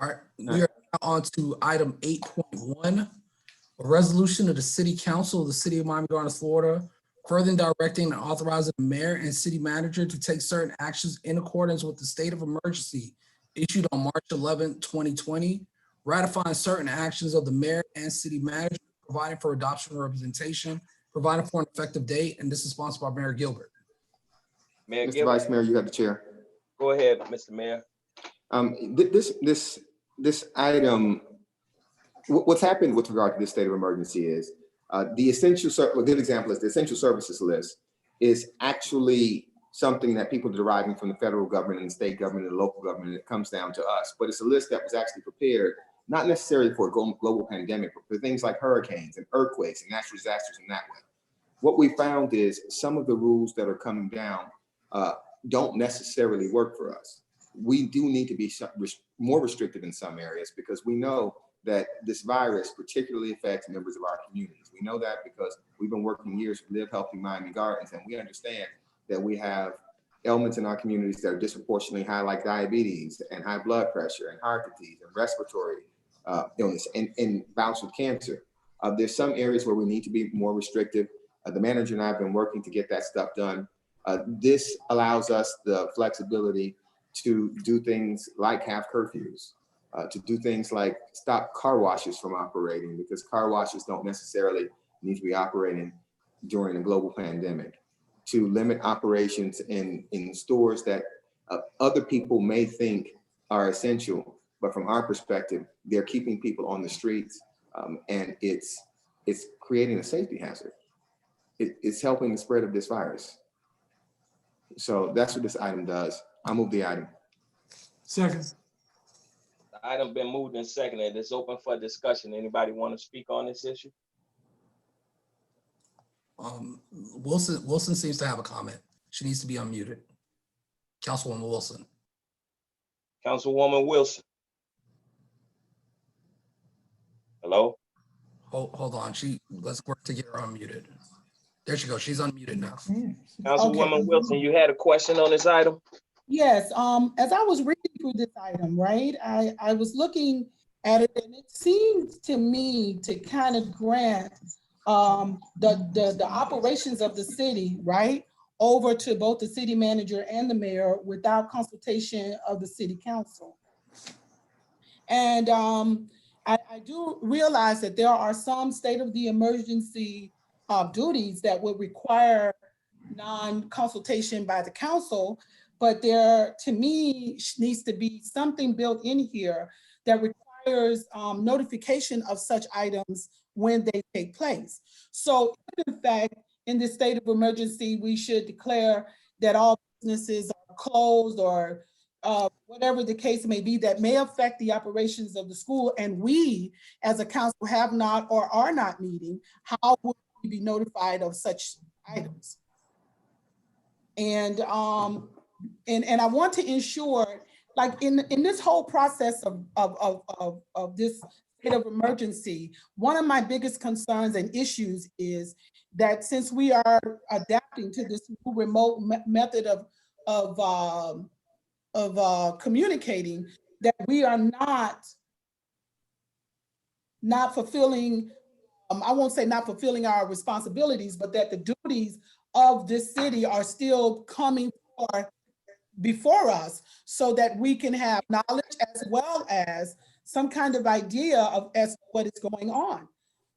All right, we are now on to item 8.1, a resolution of the City Council of the City of Miami Gardens, Florida, further directing and authorizing the mayor and city manager to take certain actions in accordance with the state of emergency issued on March 11, 2020, ratifying certain actions of the mayor and city manager, providing for adoption and representation, providing for an effective date, and this is sponsored by Mayor Gilbert. Mayor Mr. Gilbert. Vice Mayor, you have the chair. Go ahead, Mr. Mayor. This item, what's happened with regard to this state of emergency is the essential, a good example is the essential services list is actually something that people are deriving from the federal government and the state government and the local government, and it comes down to us. But it's a list that was actually prepared, not necessarily for a global pandemic, but for things like hurricanes and earthquakes and natural disasters in that way. What we found is some of the rules that are coming down don't necessarily work for us. We do need to be more restrictive in some areas because we know that this virus particularly affects members of our communities. We know that because we've been working years to Live Healthy Miami Gardens, and we understand that we have ailments in our communities that are disproportionately high, like diabetes and high blood pressure and heart disease and respiratory illness and bouts with cancer. There's some areas where we need to be more restrictive. The manager and I have been working to get that stuff done. This allows us the flexibility to do things like have curfews, to do things like stop car washes from operating because car washes don't necessarily need to be operating during a global pandemic, to limit operations in stores that other people may think are essential, but from our perspective, they're keeping people on the streets, and it's creating a safety hazard. It's helping the spread of this virus. So that's what this item does. I'll move the item. Second. The item been moved and seconded. It's open for discussion. Anybody want to speak on this issue? Wilson seems to have a comment. She needs to be unmuted. Councilwoman Wilson. Councilwoman Wilson. Hello? Hold on. Let's work to get her unmuted. There she goes. She's unmuted now. Councilwoman Wilson, you had a question on this item? Yes, as I was reading through this item, right, I was looking at it and it seemed to me to kind of grant the operations of the city, right, over to both the city manager and the mayor without consultation of the city council. And I do realize that there are some state of the emergency duties that would require non-consultation by the council, but there, to me, needs to be something built in here that requires notification of such items when they take place. So if in fact, in this state of emergency, we should declare that all businesses are closed or whatever the case may be that may affect the operations of the school, and we as a council have not or are not meeting, how would we be notified of such items? And I want to ensure, like in this whole process of this state of emergency, one of my biggest concerns and issues is that since we are adapting to this new remote method of communicating, that we are not fulfilling, I won't say not fulfilling our responsibilities, but that the duties of this city are still coming before us so that we can have knowledge as well as some kind of idea of as to what is going on.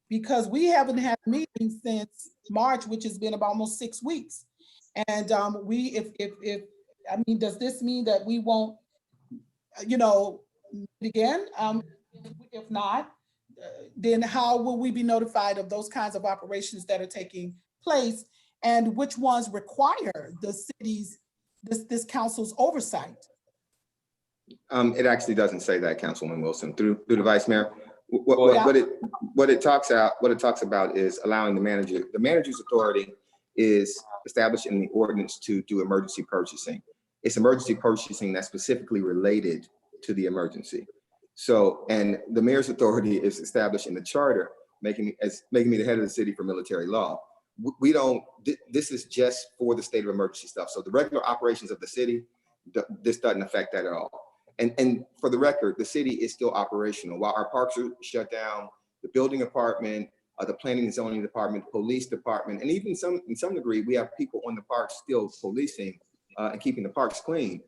Because we haven't had meetings since March, which has been about almost 6 weeks. And I mean, does this mean that we won't, meet again? If not, then how will we be notified of those kinds of operations that are taking place, and which ones require the city's, this council's oversight? It actually doesn't say that, Councilwoman Wilson, through the Vice Mayor. Yeah. What it talks about is allowing the manager. The manager's authority is established in the ordinance to do emergency purchasing. It's emergency purchasing that's specifically related to the emergency. So, and the mayor's authority is established in the charter, making me the head of the city for military law. We don't. This is just for the state of emergency stuff. So the regular operations of the city, this doesn't affect that at all. And for the record, the city is still operational. While our parks are shut down, the building department, the planning and zoning department, police department, and even in some degree, we have people on the parks still policing and keeping the parks clean.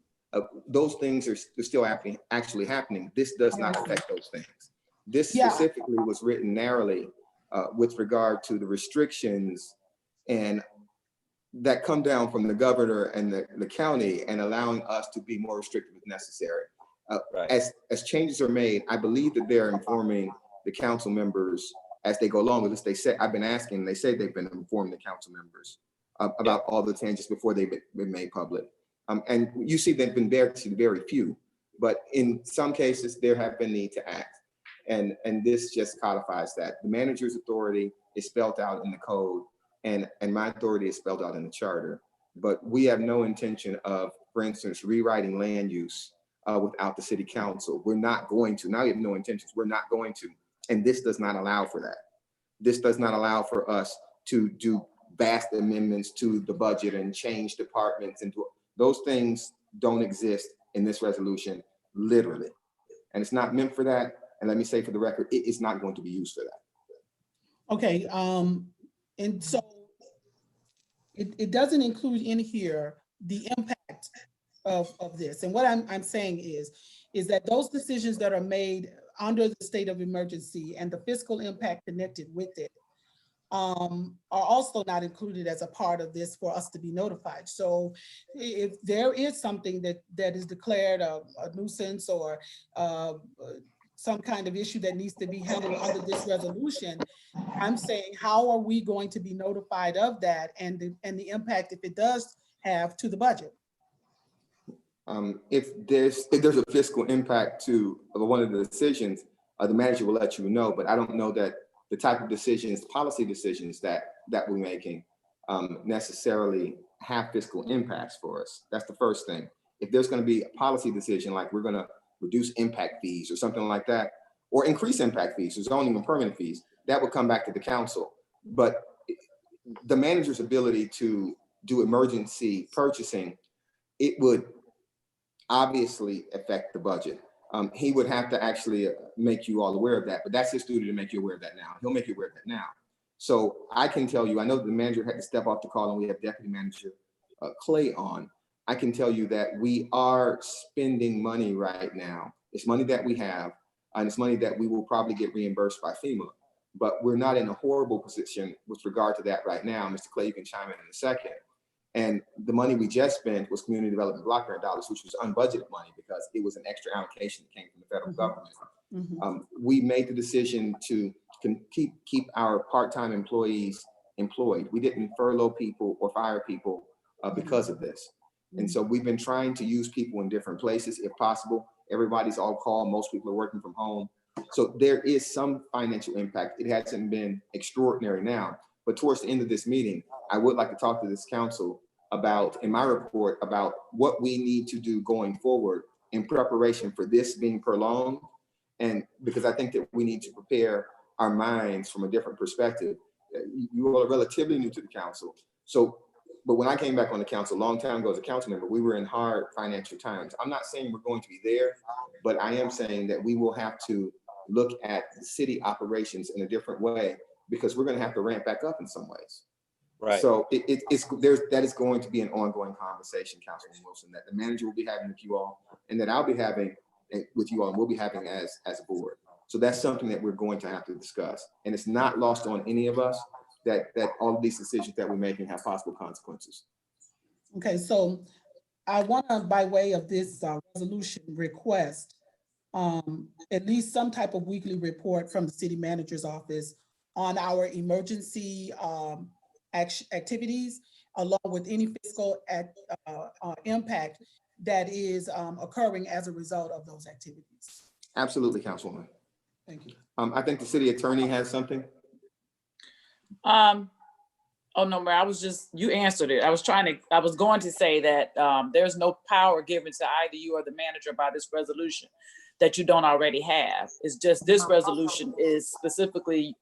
Those things are still actually happening. This does not affect those things. This specifically was written narrowly with regard to the restrictions and that come down from the governor and the county, and allowing us to be more restrictive if necessary. As changes are made, I believe that they're informing the council members as they go along with this. They say, I've been asking, they say they've been informing the council members about all the changes before they've been made public. And you see they've been very few, but in some cases there have been need to act. And this just codifies that. The manager's authority is spelled out in the code, and my authority is spelled out in the charter. But we have no intention of, for instance, rewriting land use without the city council. We're not going to. Now we have no intentions. We're not going to. And this does not allow for that. This does not allow for us to do vast amendments to the budget and change departments, and those things don't exist in this resolution, literally. And it's not meant for that. And let me say for the record, it is not going to be used for that. Okay, and so it doesn't include in here the impact of this. And what I'm saying is that those decisions that are made under the state of emergency and the fiscal impact connected with it are also not included as a part of this for us to be notified. So if there is something that is declared a nuisance or some kind of issue that needs to be handled under this resolution, I'm saying, how are we going to be notified of that and the impact, if it does have, to the budget? If there's a fiscal impact to one of the decisions, the manager will let you know, but I don't know that the type of decisions, policy decisions that we're making necessarily have fiscal impacts for us. That's the first thing. If there's going to be a policy decision, like we're going to reduce impact fees or something like that, or increase impact fees or zoning and permanent fees, that would come back to the council. But the manager's ability to do emergency purchasing, it would obviously affect the budget. He would have to actually make you all aware of that, but that's his duty to make you aware of that now. He'll make you aware of that now. So I can tell you, I know the manager had to step off the call and we have Deputy Manager Clay on. I can tell you that we are spending money right now. It's money that we have, and it's money that we will probably get reimbursed by FEMA, but we're not in a horrible position with regard to that right now. Mr. Clay, you can chime in a second. And the money we just spent was community development block grant dollars, which was unbudgeted money because it was an extra allocation that came from the federal government. We made the decision to keep our part-time employees employed. We didn't furlough people or fire people because of this. And so we've been trying to use people in different places if possible. Everybody's on call. Most people are working from home. So there is some financial impact. It hasn't been extraordinary now, but towards the end of this meeting, I would like to talk to this council about, in my report, about what we need to do going forward in preparation for this being prolonged. And because I think that we need to prepare our minds from a different perspective. You all are relatively new to the council. So, but when I came back on the council a long time ago as a council member, we were in hard financial times. I'm not saying we're going to be there, but I am saying that we will have to look at the city operations in a different way because we're going to have to ramp back up in some ways. Right. So that is going to be an ongoing conversation, Councilman Wilson, that the manager will be having with you all, and that I'll be having with you all, and we'll be having as a board. So that's something that we're going to have to discuss, and it's not lost on any of us that all of these decisions that we're making have possible consequences. Okay, so I want to, by way of this resolution, request at least some type of weekly report from the city manager's office on our emergency activities, along with any fiscal impact that is occurring as a result of those activities. Absolutely, Councilwoman. Thank you. I think the city attorney has something. Oh, no, Mayor, you answered it. I was going to say that there's no power given to either you or the manager by this resolution that you don't already have. It's just this resolution is specifically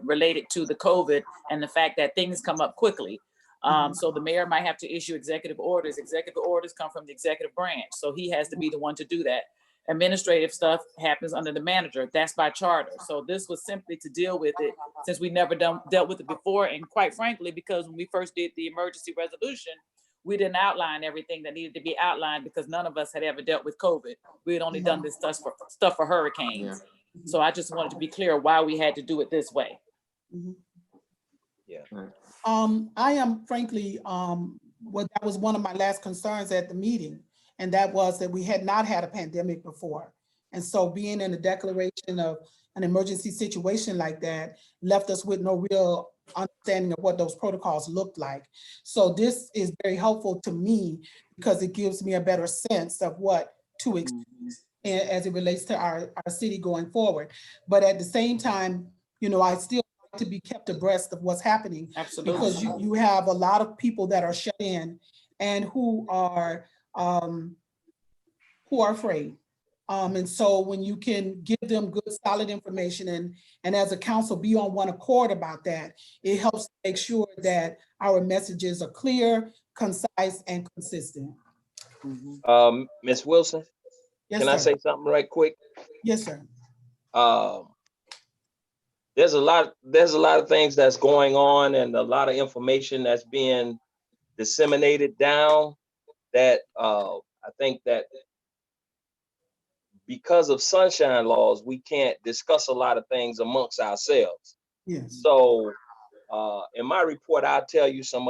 related to the COVID and the fact that things come up quickly. So the mayor might have to issue executive orders. Executive orders come from the executive branch. So he has to be the one to do that. Administrative stuff happens under the manager. That's by charter. So this was simply to deal with it since we never dealt with it before. And quite frankly, because when we first did the emergency resolution, we didn't outline everything that needed to be outlined because none of us had ever dealt with COVID. We had only done this stuff for hurricanes. So I just wanted to be clear why we had to do it this way. Yeah. I am frankly, that was one of my last concerns at the meeting. And that was that we had not had a pandemic before. And so being in a declaration of an emergency situation like that left us with no real understanding of what those protocols looked like. So this is very helpful to me because it gives me a better sense of what to expect as it relates to our city going forward. But at the same time, I still like to be kept abreast of what's happening. Absolutely. Because you have a lot of people that are shut in and who are afraid. And so when you can give them good, solid information and as a council be on one accord about that, it helps make sure that our messages are clear, concise, and consistent. Ms. Wilson, Yes, can I sir. say something right quick? Yes, sir. There's a lot of things that's going on and a lot of information that's being disseminated down that I think that because of sunshine laws, we can't discuss a lot of things amongst ourselves. Yes. So in my report, I'll tell you some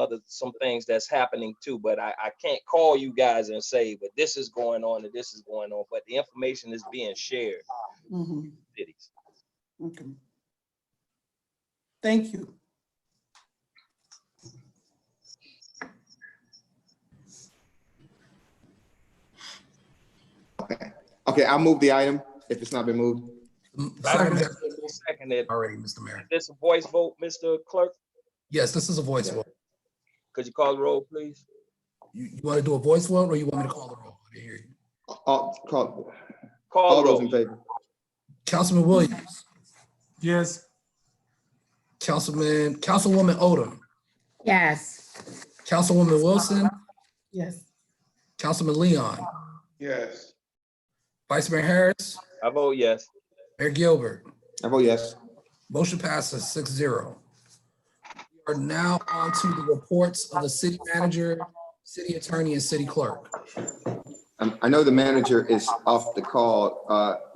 things that's happening too, but I can't call you guys and say, but this is going on and this is going on, but the information is being shared. Cities. Okay. Thank you. Okay, I'll move the item if it's not been moved. Seconded. Already, Mr. Mayor. Is this a voice vote, Mr. Clerk? Yes, this is a voice vote. Could you call the roll, please? You want to do a voice vote or you want me to call the roll? I didn't hear you. Call Call those roll. in favor. Councilman Williams. Yes. Councilwoman Odom. Yes. Councilwoman Wilson. Yes. Councilman Leon. Yes. Vice Mayor Harris. I vote yes. Mayor Gilbert. I vote yes. Motion passes 6-0. We are now on to the reports of the city manager, city attorney, and city clerk. I know the manager is off the call.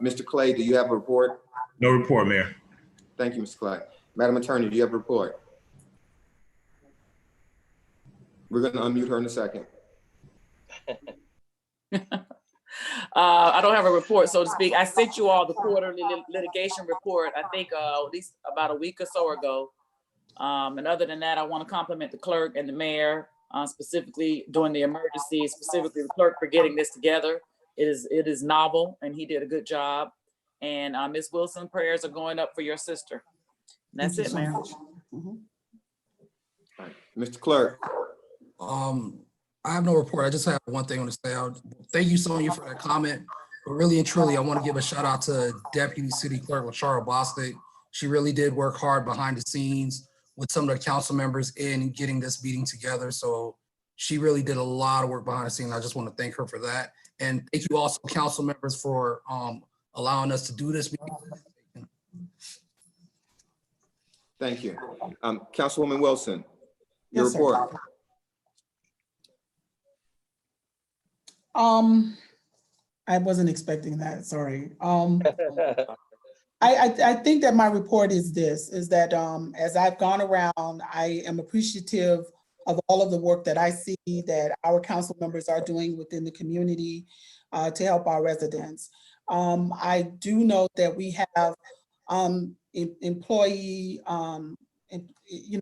Mr. Clay, do you have a report? No report, Mayor. Thank you, Mr. Clay. Madam Attorney, do you have a report? We're going to unmute her in a second. I don't have a report, so to speak. I sent you all the quarterly litigation report, I think at least about a week or so ago. And other than that, I want to compliment the clerk and the mayor, specifically during the emergency, specifically the clerk for getting this together. It is novel and he did a good job. And Ms. Wilson, prayers are going up for your sister. And that's it, Mayor. Right. Mr. Clerk. I have no report. I just have one thing I want to say. Thank you, Sonia, for that comment. But really and truly, I want to give a shout out to Deputy City Clerk LaChara Bostic. She really did work hard behind the scenes with some of the council members in getting this meeting together. So she really did a lot of work behind the scenes. I just want to thank her for that. And thank you also, council members, for allowing us to do this meeting. Thank you. Councilwoman Wilson, your Yes, sir. report. I wasn't expecting that, sorry. I think that my report is that as I've gone around, I am appreciative of all of the work that I see that our council members are doing within the community to help our residents. I do know that we have employee,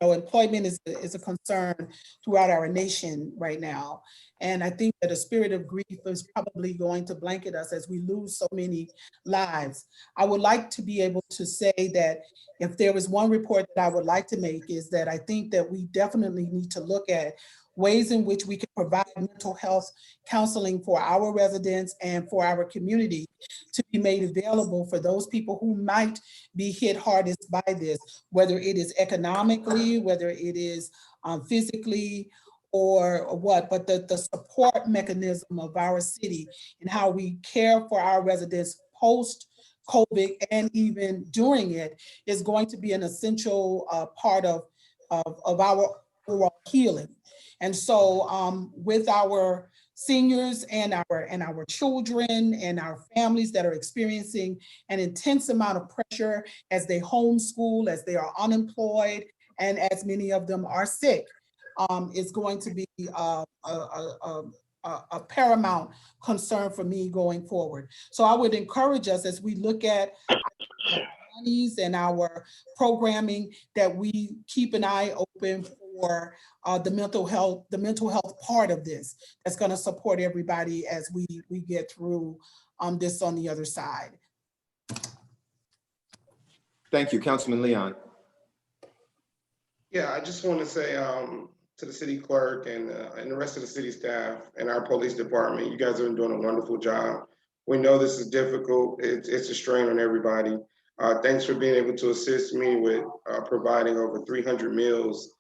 employment is a concern throughout our nation right now. And I think that a spirit of grief is probably going to blanket us as we lose so many lives. I would like to be able to say that if there was one report that I would like to make is that I think that we definitely need to look at ways in which we can provide mental health counseling for our residents and for our community to be made available for those people who might be hit hardest by this, whether it is economically, whether it is physically or what, but the support mechanism of our city and how we care for our residents post-COVID and even during it is going to be an essential part of our overall healing. And so with our seniors and our children and our families that are experiencing an intense amount of pressure as they homeschool, as they are unemployed, and as many of them are sick, is going to be a paramount concern for me going forward. So I would encourage us as we look at monies and our programming that we keep an eye open for the mental health part of this that's going to support everybody as we get through this on the other side. Thank you, Councilman Leon. Yeah, I just want to say to the city clerk and the rest of the city staff and our police department, you guys are doing a wonderful job. We know this is difficult. It's a strain on everybody. Thanks for being able to assist me with providing over 300 meals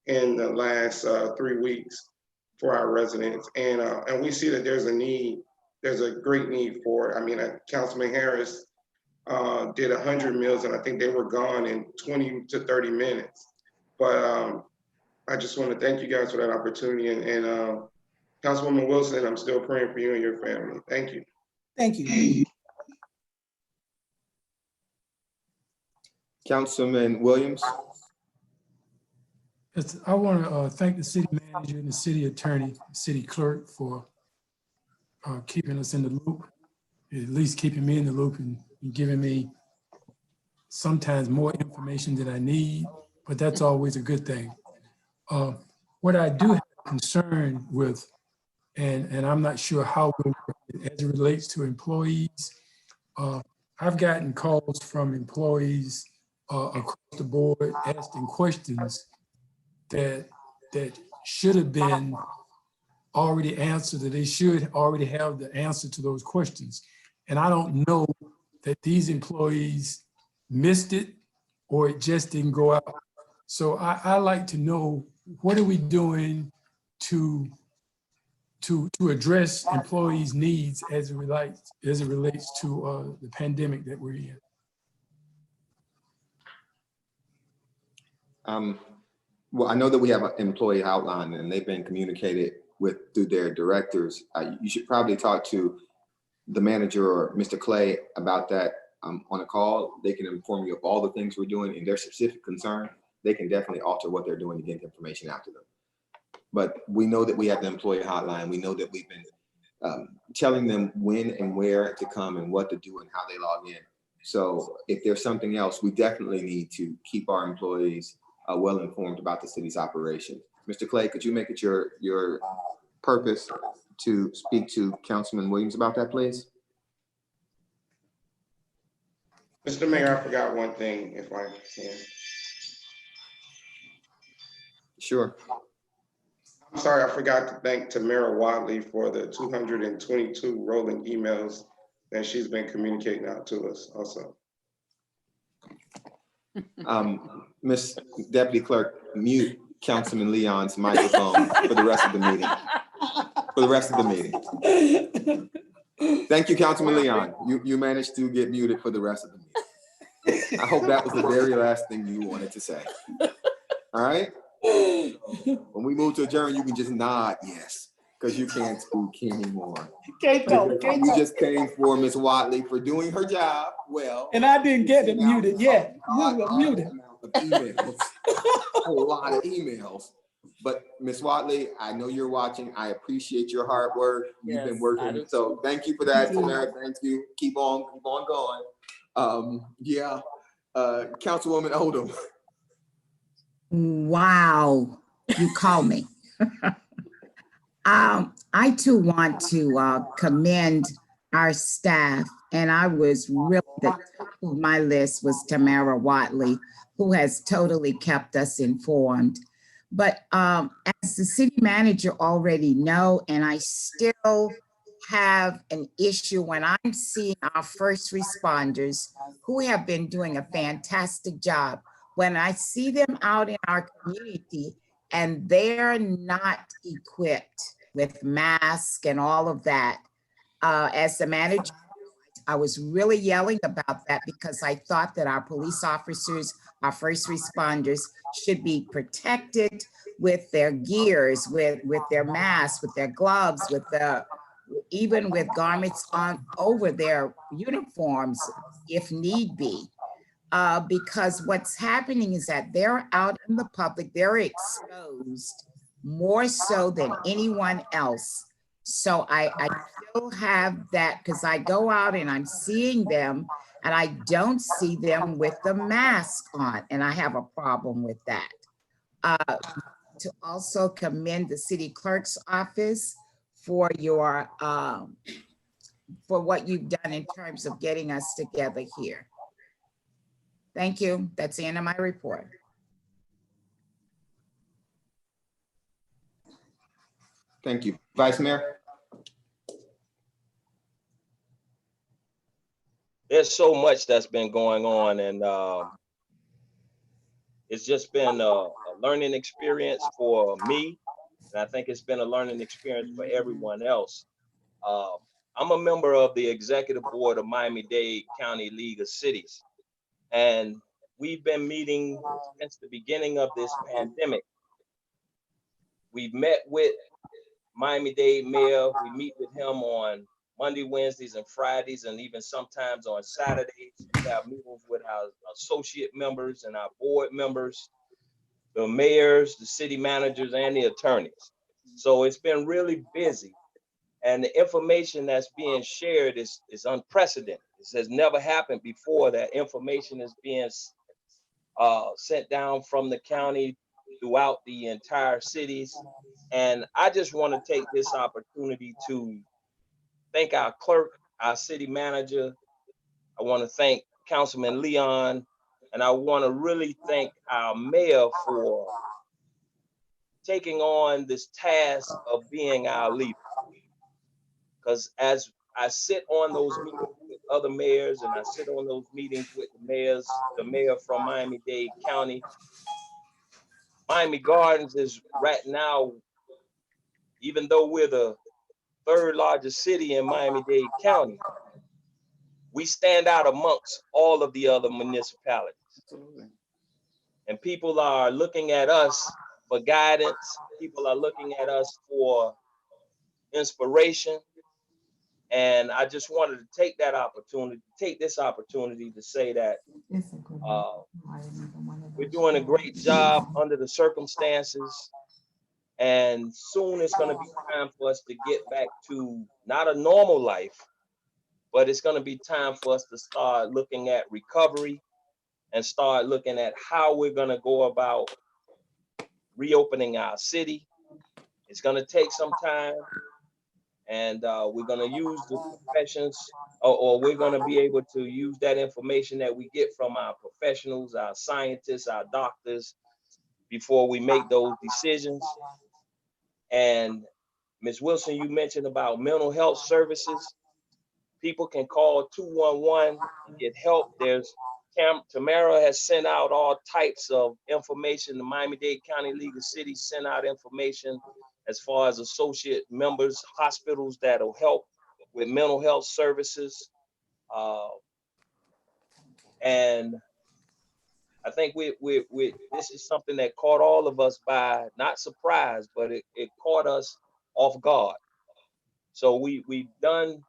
in the last 3 weeks for our residents. And we see that there's a need, there's a great need for it. I mean, Councilman Harris did 100 meals and I think they were gone in 20 to 30 minutes. But I just want to thank you guys for that opportunity. And Councilwoman Wilson, I'm still praying for you and your family. Thank you. Thank you. Councilman Williams. Yes, I want to thank the city manager and the city attorney, city clerk for keeping us in the loop, at least keeping me in the loop and giving me sometimes more information than I need, but that's always a good thing. What I do have concern with, and I'm not sure how we'll work it as it relates to employees, I've gotten calls from employees across the board asking questions that should have been already answered, that they should already have the answer to those questions. And I don't know that these employees missed it or it just didn't go out. So I like to know, what are we doing to address employees' needs as it relates to the pandemic that we're in? Well, I know that we have an employee hotline and they've been communicated with through their directors. You should probably talk to the manager or Mr. Clay about that on a call. They can inform you of all the things we're doing in their specific concern. They can definitely alter what they're doing to get information out to them. But we know that we have the employee hotline. We know that we've been telling them when and where to come and what to do and how they log in. So if there's something else, we definitely need to keep our employees well informed about the city's operations. Mr. Clay, could you make it your purpose to speak to Councilman Williams about that, please? Mr. Mayor, I forgot one thing, if I can. Sure. I'm sorry, I forgot to thank Tamara Wadley for the 222 rolling emails that she's been communicating out to us also. Ms. Deputy Clerk, mute Councilman Leon's microphone for the rest of the meeting. For the rest of the meeting. Thank you, Councilman Leon. You managed to get muted for the rest of the meeting. I hope that was the very last thing you wanted to say. All right? When we move to adjourn, you can just nod yes, because you can't speak anymore. You just came for Ms. Watley for doing her job well. And I didn't get it muted yet. You were muted. A lot of emails But Ms. Watley, I know you're watching. I appreciate your hard work. You've been Yes, I working. do So too. thank you for that, Tamara. Thank you. Keep on going. Councilwoman Odom. Wow, you call me. I too want to commend our staff, and I was really, the top of my list was Tamara Watley, who has totally kept us informed. But as the city manager already know, and I still have an issue when I'm seeing our first responders who have been doing a fantastic job. When I see them out in our community and they're not equipped with masks and all of that, as the manager, I was really yelling about that because I thought that our police officers, our first responders should be protected with their gears, with their masks, with their gloves, with even with garments on over their uniforms if need be. Because what's happening is that they're out in the public, they're exposed more so than anyone else. So I still have that because I go out and I'm seeing them and I don't see them with the mask on, and I have a problem with that. To also commend the city clerk's office for your for what you've done in terms of getting us together here. Thank you. That's the end of my report. Thank you. Vice Mayor? There's so much that's been going on, and it's just been a learning experience for me, and I think it's been a learning experience for everyone else. I'm a member of the executive board of Miami-Dade County League of Cities, and we've been meeting since the beginning of this pandemic. We've met with Miami-Dade Mayor. We meet with him on Monday, Wednesdays, and Fridays, and even sometimes on Saturdays. We have meetings with our associate members and our board members, the mayors, the city managers, and the attorneys. So it's been really busy. And the information that's being shared is unprecedented. This has never happened before, that information is being sent down from the county throughout the entire cities. And I just want to take this opportunity to thank our clerk, our city manager. I want to thank Councilman Leon, and I want to really thank our mayor for taking on this task of being our leader. Because as I sit on those meetings with other mayors, and I sit on those meetings with the mayor from Miami-Dade County, Miami Gardens is right now, even though we're the third largest city in Miami-Dade County, we stand out amongst all of the other municipalities. Absolutely. And people are looking at us for guidance. People are looking at us for inspiration. And I just wanted to take this opportunity to say that we're doing a great job under the circumstances. And soon it's going to be time for us to get back to not a normal life, but it's going to be time for us to start looking at recovery and start looking at how we're going to go about reopening our city. It's going to take some time, and we're going to use the professions, or we're going to be able to use that information that we get from our professionals, our scientists, our doctors, before we make those decisions. And Ms. Wilson, you mentioned about mental health services. People can call 211 and get help. Tamara has sent out all types of information. The Miami-Dade County League of Cities sent out information as far as associate members, hospitals that'll help with mental health services. And I think this is something that caught all of us by, not surprise, but it caught us off guard. So we've done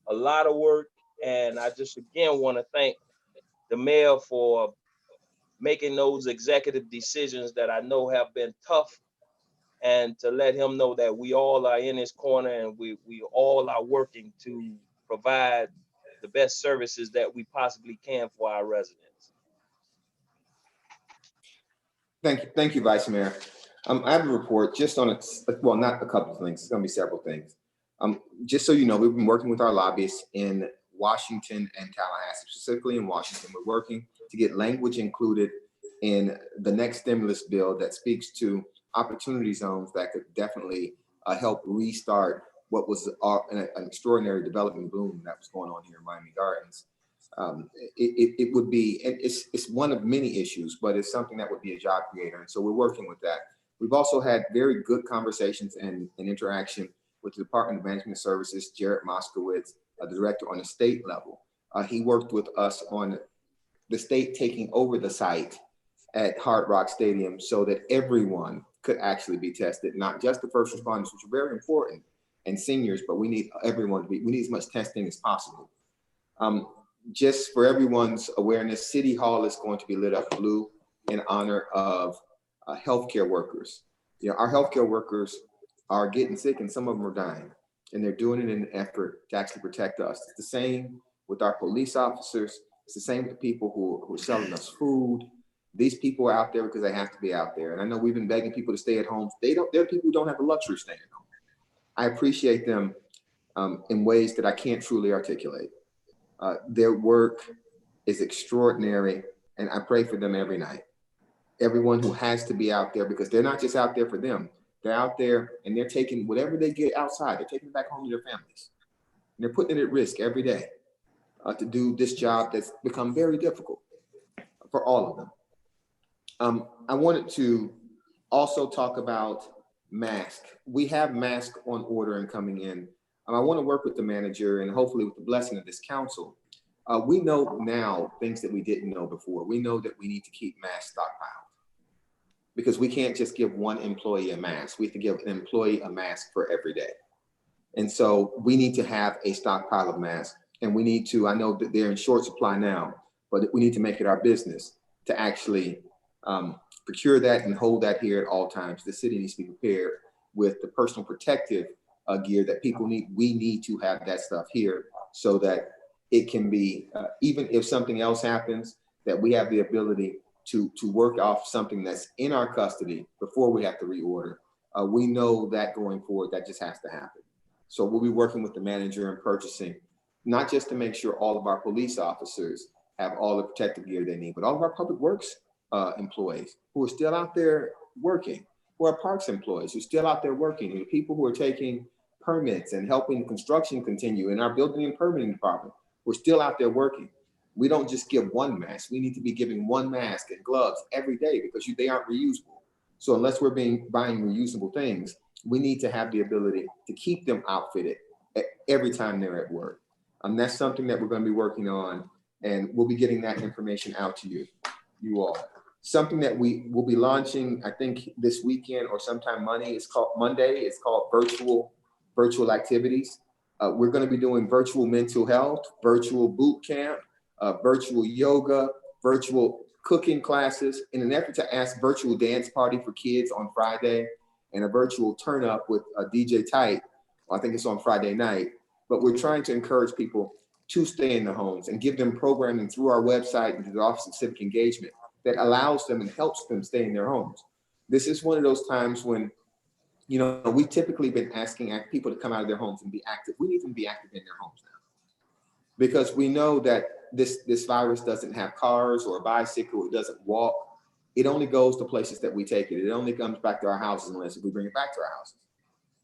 a lot of work, and I just again want to thank the mayor for making those executive decisions that I know have been tough and to let him know that we all are in his corner and we all are working to provide the best services that we possibly can for our residents. Thank you, Vice Mayor. I have a report just on well, not a couple of things. It's going to be several things. Just so you know, we've been working with our lobbyists in Washington and Tallahassee, specifically in Washington. We're working to get language included in the next stimulus bill that speaks to opportunity zones that could definitely help restart what was an extraordinary development boom that was going on here in Miami Gardens. It would be, and it's one of many issues, but it's something that would be a job creator. And so we're working with that. We've also had very good conversations and interaction with the Department of Management Services, Jared Moskowitz, the director on the state level. He worked with us on the state taking over the site at Hard Rock Stadium so that everyone could actually be tested, not just the first responders, which are very important, and seniors, but we need everyone to be, we need as much testing as possible. Just for everyone's awareness, City Hall is going to be lit up blue in honor of healthcare workers. You know, our healthcare workers are getting sick and some of them are dying, and they're doing it in an effort to actually protect us. It's the same with our police officers. It's the same with the people who are selling us food. These people are out there because they have to be out there. And I know we've been begging people to stay at home. They're people who don't have the luxury of staying at home. I appreciate them in ways that I can't truly articulate. Their work is extraordinary, and I pray for them every night. Everyone who has to be out there, because they're not just out there for them. They're out there and they're taking whatever they get outside, they're taking it back home to their families. And they're putting it at risk every day to do this job that's become very difficult for all of them. I wanted to also talk about masks. We have masks on order and coming in. I want to work with the manager and hopefully with the blessing of this council. We know now things that we didn't know before. We know that we need to keep masks stockpiled because we can't just give one employee a mask. We have to give an employee a mask for every day. And so we need to have a stockpile of masks, and we need to, I know that they're in short supply now, but we need to make it our business to actually procure that and hold that here at all times. The city needs to be prepared with the personal protective gear that people need. We need to have that stuff here so that it can be, even if something else happens, that we have the ability to work off something that's in our custody before we have to reorder. We know that going forward, that just has to happen. So we'll be working with the manager and purchasing, not just to make sure all of our police officers have all the protective gear they need, but all of our public works employees who are still out there working, who are parks employees who are still out there working, and people who are taking permits and helping construction continue in our building and permitting department. We're still out there working. We don't just give one mask. We need to be giving one mask and gloves every day because they aren't reusable. So unless we're buying reusable things, we need to have the ability to keep them outfitted every time they're at work. That's something that we're going to be working on, and we'll be getting that information out to you all. Something that we will be launching, I think this weekend or sometime Monday, it's called virtual activities. We're going to be doing virtual mental health, virtual boot camp, virtual yoga, virtual cooking classes in an effort to ask virtual dance party for kids on Friday and a virtual turn up with DJ Tight. I think it's on Friday night, but we're trying to encourage people to stay in the homes and give them programming through our website and through the Office of Civic Engagement that allows them and helps them stay in their homes. This is one of those times when, you know, we've typically been asking people to come out of their homes and be active. We need them to be active in their homes now because we know that this virus doesn't have cars or a bicycle. It doesn't walk. It only goes to places that we take it. It only comes back to our houses unless we bring it back to our houses.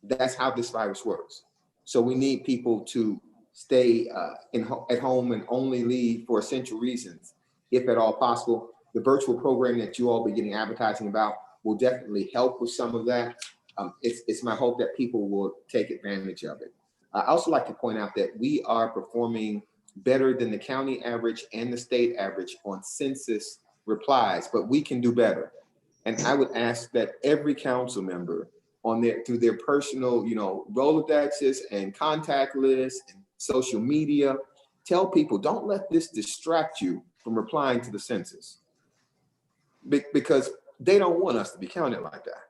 That's how this virus works. So we need people to stay at home and only leave for essential reasons, if at all possible. The virtual program that you all be getting advertising about will definitely help with some of that. It's my hope that people will take advantage of it. I also like to point out that we are performing better than the county average and the state average on census replies, but we can do better. And I would ask that every council member through their personal, Rolodexes and contact lists and social media, tell people, don't let this distract you from replying to the census because they don't want us to be counted like that.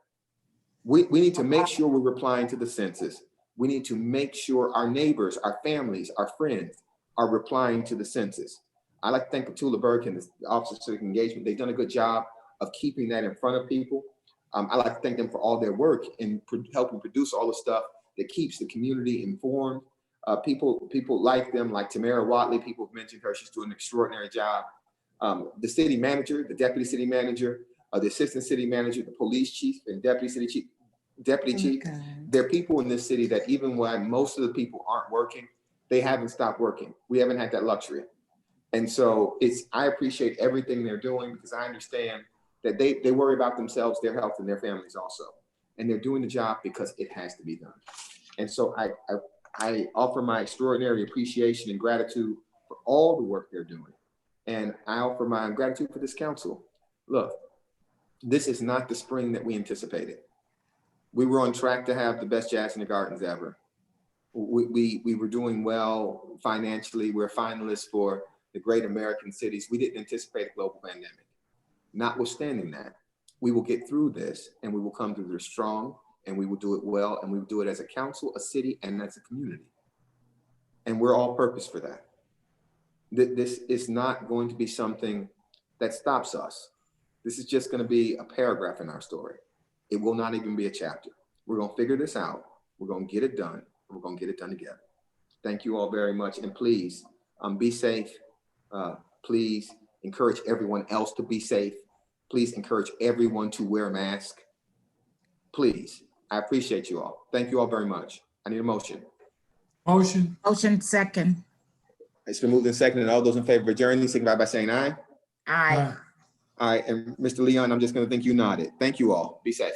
We need to make sure we're replying to the census. We need to make sure our neighbors, our families, our friends are replying to the census. I like to thank Petula Burke and the Office of Civic Engagement. They've done a good job of keeping that in front of people. I like to thank them for all their work in helping produce all the stuff that keeps the community informed. People like them, like Tamara Watley, people have mentioned her, she's doing an extraordinary job. The city manager, the deputy city manager, the assistant city manager, the police chief and deputy chief, there are people in this city that even when most of the people aren't working, they haven't stopped working. We haven't had that luxury. And so I appreciate everything they're doing because I understand that they worry about themselves, their health, and their families also. And they're doing the job because it has to be done. And so I offer my extraordinary appreciation and gratitude for all the work they're doing. And I offer my gratitude for this council. Look, this is not the spring that we anticipated. We were on track to have the best Jazz in the Gardens ever. We were doing well financially. We're finalists for the Great American Cities. We didn't anticipate a global pandemic. Notwithstanding that, we will get through this and we will come through this strong and we will do it well and we will do it as a council, a city, and as a community. And we're all purpose for that. This is not going to be something that stops us. This is just going to be a paragraph in our story. It will not even be a chapter. We're going to figure this out. We're going to get it done. And we're going to get it done together. Thank you all very much. And please be safe. Please encourage everyone else to be safe. Please encourage everyone to wear a mask. Please. I appreciate you all. Thank you all very much. I need a motion. Motion. Motion second. It's been moved and seconded. All those in favor of adjourning, signify by saying aye. Aye. Aye. And Mr. Leon, I'm just going to think you nodded. Thank you all. Be safe.